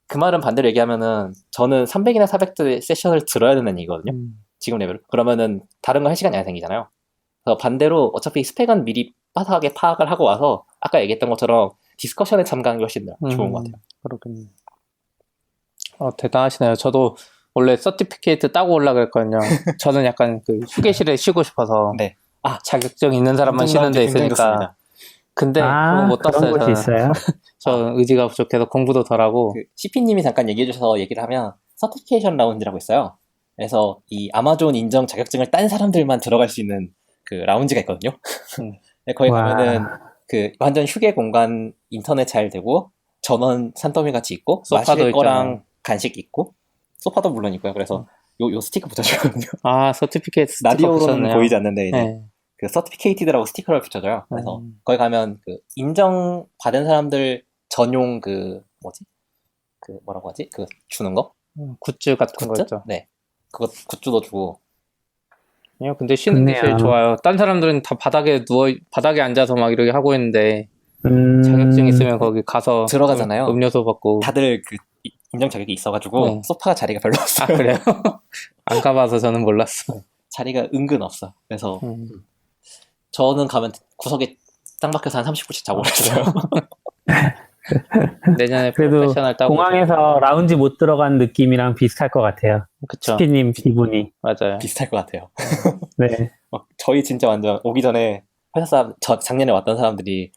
그 말은 반대로 얘기하면은 저는 300이나 400대 세션을 들어야 되는 얘기거든요. 지금 레벨로. 그러면은 다른 거 할 시간이 안 생기잖아요. 그래서 반대로 어차피 스펙은 미리 빠삭하게 파악을 하고 와서 아까 얘기했던 것처럼 디스커션에 참가하는 게 훨씬 좋은 것 같아요. 그렇군요. 대단하시네요. 저도 원래 서티피케이트 따고 올라 그랬거든요. 저는 약간 그 휴게실에 쉬고 싶어서. 네. 아, 자격증 있는 사람만 쉬는 데 굉장히 있으니까. 좋습니다. 근데 그거 못 그런 땄어요. 곳이 저는. 있어요? 저 의지가 부족해서 공부도 덜하고. 그 CP님이 잠깐 얘기해 주셔서 얘기를 하면 서티피케이션 라운지라고 있어요. 그래서 이 아마존 인정 자격증을 딴 사람들만 들어갈 수 있는 그 라운지가 있거든요. 근데 거기 와. 가면은 그 완전 휴게 공간 인터넷 잘 되고 전원 산더미 같이 있고 소파도 마실 거랑 있잖아요. 간식 있고 소파도 물론 있고요. 그래서 요 스티커 붙여주거든요. 아, 서티피케이트 스티커 라디오로는 붙였네요. 보이지 않는데 이제 네. 그 서티피케이티드라고 스티커를 붙여줘요. 그래서 거기 가면 그 인정 받은 사람들 전용 그 뭐지? 그 뭐라고 하지? 그 주는 거? 굿즈 같은 거 굿즈? 있죠. 네. 그거 굿즈도 주고. 아니요, 근데 쉬는 게 좋네요. 제일 좋아요. 딴 사람들은 다 바닥에 앉아서 막 이렇게 하고 있는데, 자격증 있으면 거기 가서 들어가잖아요. 음료수 받고. 다들 그 인정 자격이 있어가지고 네. 소파가 자리가 별로 아, 없어요. 그래요? 안 가봐서 저는 몰랐어. 자리가 은근 없어. 그래서 저는 가면 구석에 딱 막혀서 한 30분씩 자고 그랬어요. 내년에 그래도 프로페셔널 따고. 공항에서 라운지 못 들어간 느낌이랑 비슷할 것 같아요. 그쵸. 스피님 기분이. 맞아요. 비슷할 것 같아요. 네. 저희 진짜 완전 오기 전에 회사 사람, 작년에 왔던 사람들이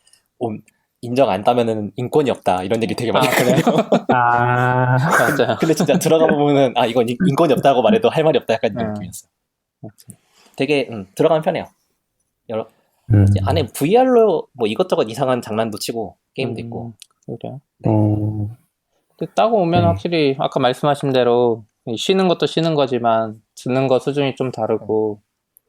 인정 안 따면은 인권이 없다 이런 얘기 되게 많이 했거든요. 아, 맞아요. 근데 진짜 들어가 보면은 이건 인권이 없다고 말해도 할 말이 없다 약간 이런 느낌이었어요. 되게 들어가면 편해요. 여러 이제 안에 VR로 뭐 이것저것 이상한 장난도 치고 게임도 있고. 그래요. 어, 근데 따고 오면 네. 확실히 아까 말씀하신 대로 쉬는 것도 쉬는 거지만 듣는 거 수준이 좀 다르고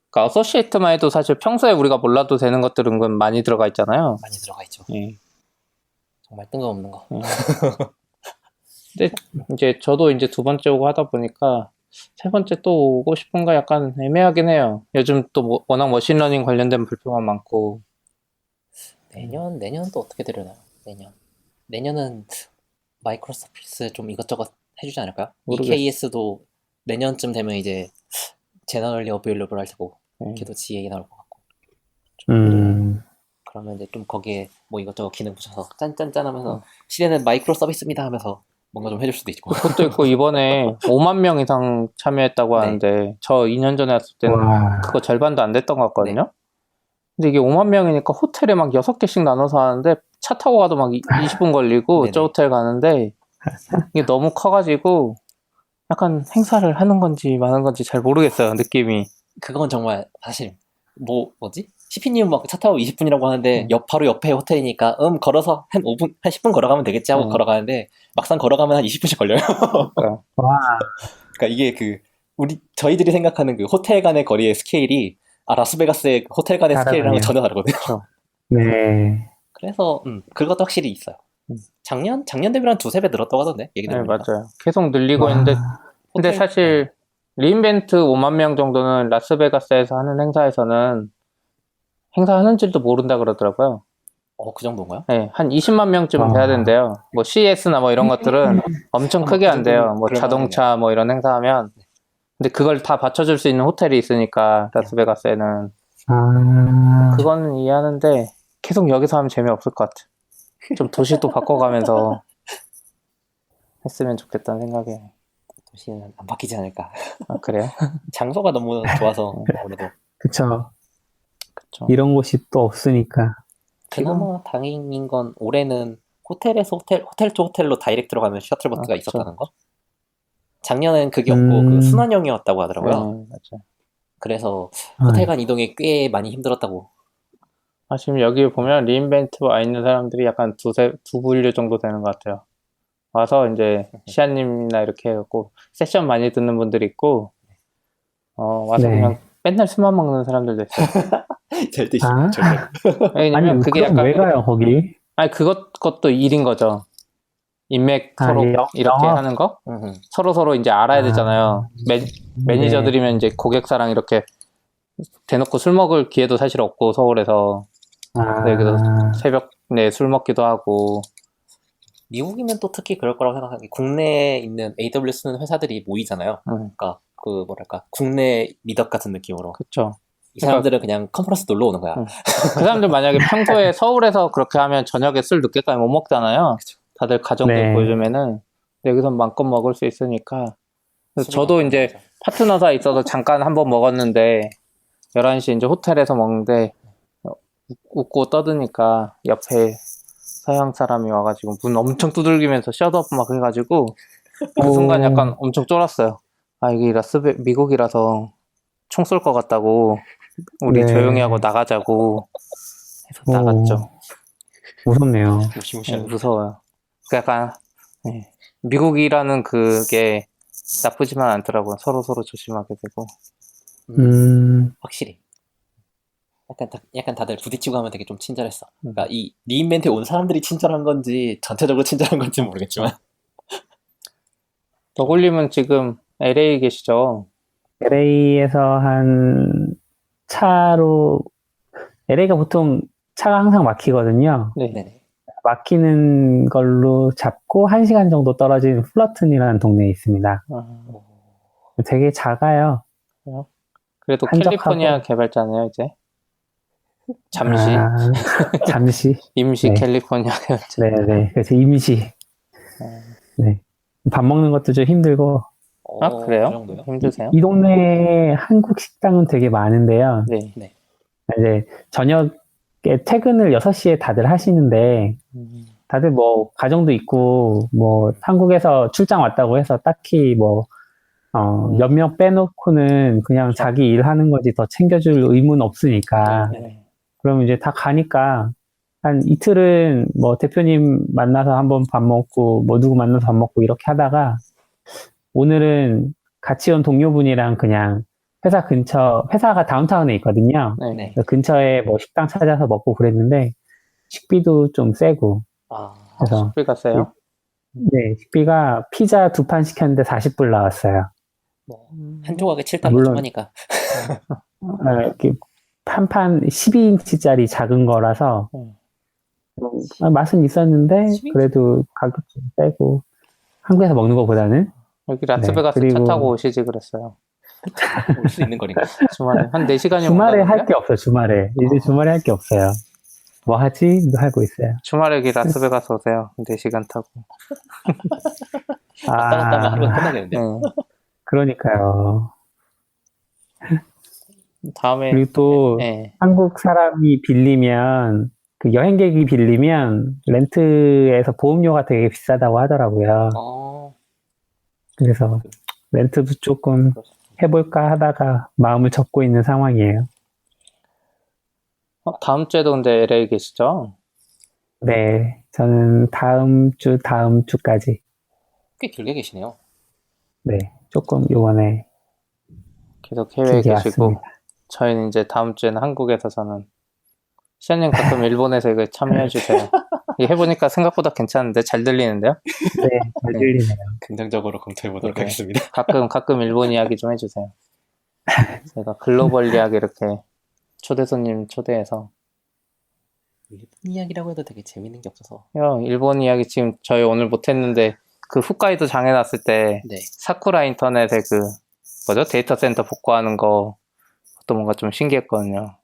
그러니까 어소시에이트만 해도 사실 평소에 우리가 몰라도 되는 것들은 은근 많이 들어가 있잖아요. 많이 들어가 있죠. 예. 정말 뜬금없는 거. 근데 이제 저도 이제 두 번째 오고 하다 보니까 세 번째 또 오고 싶은가 약간 애매하긴 해요. 요즘 또 워낙 머신러닝 관련된 발표가 많고 내년은 또 어떻게 되려나요? 내년은 마이크로 서피스 좀 이것저것 해주지 않을까요? 모르겠어요. EKS도 내년쯤 되면 이제 제너럴리 어베일러블 할 테고 걔도 GA 나올 것 같고 그러면 이제 좀 거기에 뭐 이것저것 기능 붙여서 짠짠짠 하면서 시대는 마이크로 서비스입니다 하면서 뭔가 좀 해줄 수도 있고. 그것도 있고 이번에 5만 명 이상 참여했다고 네. 하는데 저 2년 전에 왔을 때는 와. 그거 절반도 안 됐던 것 같거든요. 근데 이게 5만 명이니까 호텔에 막 6개씩 나눠서 하는데 차 타고 가도 막 20분 걸리고 네네. 저 호텔 가는데 이게 너무 커가지고 약간 행사를 하는 건지 마는 건지 잘 모르겠어요, 느낌이. 그건 정말 사실 뭐지? CP님 막 차 타고 20분이라고 하는데 바로 옆에 호텔이니까 걸어서 한 5분, 한 10분 걸어가면 되겠지 하고 걸어가는데 막상 걸어가면 한 20분씩 걸려요. 와. 그러니까 이게 저희들이 생각하는 그 호텔 간의 거리의 스케일이 라스베가스의 호텔 간의 스케일이랑은 전혀 다르거든요. 네. 그래서 그것도 확실히 있어요. 작년 대비로 한 2-3배 늘었다고 하던데 얘기 네, 들어보니까. 맞아요. 계속 늘리고 와. 있는데 근데 호텔- 사실 리인벤트 5만 명 정도는 라스베가스에서 하는 행사에서는 행사하는지도 모른다 그러더라고요. 그 정도인가요? 네, 한 20만 명쯤은 돼야 된대요. 뭐 CES나 뭐 이런 것들은 엄청 크게 안 돼요. 뭐 그럴 자동차 뭐 이런 행사하면. 근데 그걸 다 받쳐줄 수 있는 호텔이 있으니까 라스베가스에는 그거는 이해하는데 계속 여기서 하면 재미없을 것 같아. 좀 도시도 바꿔가면서 했으면 좋겠다는 생각에. 도시는 안 바뀌지 않을까. 아, 그래요? 장소가 너무 좋아서 아무래도. 그쵸. 그쵸. 이런 곳이 또 없으니까. 그나마 다행인 건 올해는 호텔에서 호텔 투 호텔로 다이렉트로 가는 셔틀버스가 그쵸. 있었다는 거. 작년엔 그게 없고 그 순환형이었다고 하더라고요. 맞아요. 그래서 호텔 간 이동이 꽤 많이 힘들었다고. 지금 여기 보면 리인벤트 와 있는 사람들이 약간 두 분류 정도 되는 것 같아요. 와서 이제 시아님이나 이렇게 해갖고 세션 많이 듣는 분들이 있고 와서 네. 그냥 맨날 술만 먹는 사람들도 있어요. 절대 아? 절대. 왜냐면 그게 그럼 약간 왜 가요, 거기? 그것도 일인 거죠. 인맥 서로 이렇게 영업. 하는 거 서로 이제 알아야 되잖아요. 매니저들이면 이제 고객사랑 이렇게 대놓고 술 먹을 기회도 사실 없고 서울에서 여기서 새벽 내 술 먹기도 하고. 미국이면 또 특히 그럴 거라고 생각하는 게 국내에 있는 AWS 쓰는 회사들이 모이잖아요. 그러니까 그 뭐랄까 국내 미덕 같은 느낌으로. 그렇죠. 이 사람들은 그냥 컨퍼런스 놀러 오는 거야. 그 사람들 만약에 평소에 서울에서 그렇게 하면 저녁에 술 늦게까지 못 먹잖아요. 그쵸. 다들 가정들 네. 보여주면은 여기서 마음껏 먹을 수 있으니까. 그래서 술이 저도 먹는 이제 거죠. 파트너사 있어서 잠깐 한번 먹었는데 11시에 이제 호텔에서 먹는데 웃고 떠드니까 옆에 서양 사람이 와가지고 문 엄청 두들기면서 셧업 막 해가지고 그 순간 약간 엄청 쫄았어요. 이게 미국이라서 총 쏠 것 같다고 우리 네. 조용히 하고 나가자고 해서 나갔죠. 무섭네요. 무시무시한. 무서워요. 그 약간 미국이라는 그게 나쁘지만 않더라고요. 서로 조심하게 되고. 확실히. 약간 다들 부딪히고 하면 되게 좀 친절했어. 그러니까 이 리인벤트에 온 사람들이 친절한 건지 전체적으로 친절한 건지 는 모르겠지만. 너굴님은 지금 LA 계시죠? LA에서 LA가 보통 차가 항상 막히거든요. 네네. 막히는 걸로 잡고 1시간 정도 떨어진 플러튼이라는 동네에 있습니다. 되게 작아요. 그래도 한적하고. 캘리포니아 개발자네요, 이제. 잠시. 잠시. 임시 네. 캘리포니아 개발자. 네네. 그래서 임시. 네. 밥 먹는 것도 좀 힘들고. 그래요? 그 정도요? 힘드세요? 이 동네에 한국 식당은 되게 많은데요. 네. 이제 저녁에 퇴근을 6시에 다들 하시는데, 다들 뭐, 가정도 있고, 뭐, 한국에서 출장 왔다고 해서 딱히 뭐, 몇 명 빼놓고는 그냥 자기 일하는 거지 더 챙겨줄 의무는 없으니까. 그러면 이제 다 가니까, 한 이틀은 뭐 대표님 만나서 한번 밥 먹고, 뭐 누구 만나서 밥 먹고 이렇게 하다가, 오늘은 같이 온 동료분이랑 그냥 회사가 다운타운에 있거든요. 네. 그래서 근처에 뭐 식당 찾아서 먹고 그랬는데, 식비도 좀 세고, 아, 그래서, 식비가 세요? 네, 식비가 피자 2판 시켰는데 40불 나왔어요. 뭐, 한 조각에 7달러 물론. 좀 하니까. 이렇게 한 판 12인치짜리 작은 거라서, 맛은 있었는데, 12인치? 그래도 가격 좀 세고, 한국에서 먹는 것보다는, 여기 라스베가스 네, 차 그리고- 타고 오시지 그랬어요. 올 수 있는 거리인가? 주말에 한 4시간이면 주말에 할 게 없어요, 주말에. 이제 주말에 할 게 없어요. 뭐 하지? 하고 있어요. 주말에 여기 라스베가스 오세요. 4시간 타고. 왔다 갔다 하면 하루가 아, 끝나겠는데? 네. 그러니까요. 다음에 그리고 또 네. 한국 사람이 빌리면, 그 여행객이 빌리면 렌트에서 보험료가 되게 비싸다고 하더라고요. 그래서 렌트도 조금 해볼까 하다가 마음을 접고 있는 상황이에요. 다음 주에도 근데 LA 계시죠? 네, 저는 다음 주까지, 꽤 길게 계시네요. 네, 조금 요번에 계속 해외에 길게 계시고 왔습니다. 저희는 이제 다음 주에는 한국에서 저는 시아님 가끔 일본에서 이거 참여해 주세요. 이게 해보니까 생각보다 괜찮은데 잘 들리는데요? 네, 잘 들리네요. 긍정적으로 검토해보도록 네. 하겠습니다. 가끔 일본 이야기 좀 해주세요. 제가 글로벌 이야기 이렇게 초대 손님 초대해서 일본 이야기라고 해도 되게 재밌는 게 없어서. 형 일본 이야기 지금 저희 오늘 못했는데 그 홋카이도 장해놨을 때 네. 사쿠라 인터넷에 그 뭐죠? 데이터 센터 복구하는 거 그것도 뭔가 좀 신기했거든요.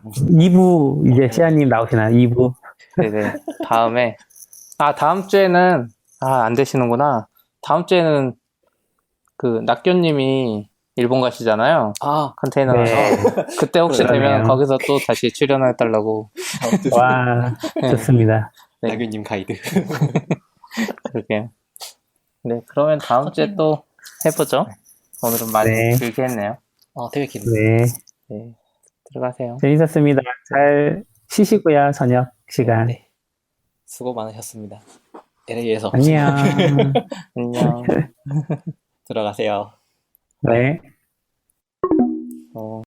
2부, 이제 시아님 나오시나요? 2부? 네네. 다음 주에는 안 되시는구나. 다음 주에는 그 낙교님이 일본 가시잖아요. 컨테이너에서. 네. 그때 혹시 그러네요. 되면 거기서 또 다시 출연해달라고. 와, 좋습니다. 네. 나균님 가이드. 그러게요. 네, 그러면 다음 주에 또 해보죠. 오늘은 많이 네. 길게 했네요. 되게 길네. 네, 네, 들어가세요. 재밌었습니다. 잘 쉬시고요, 저녁 시간. 네. 수고 많으셨습니다. LA에서 안녕. 안녕. 들어가세요. 네. 어.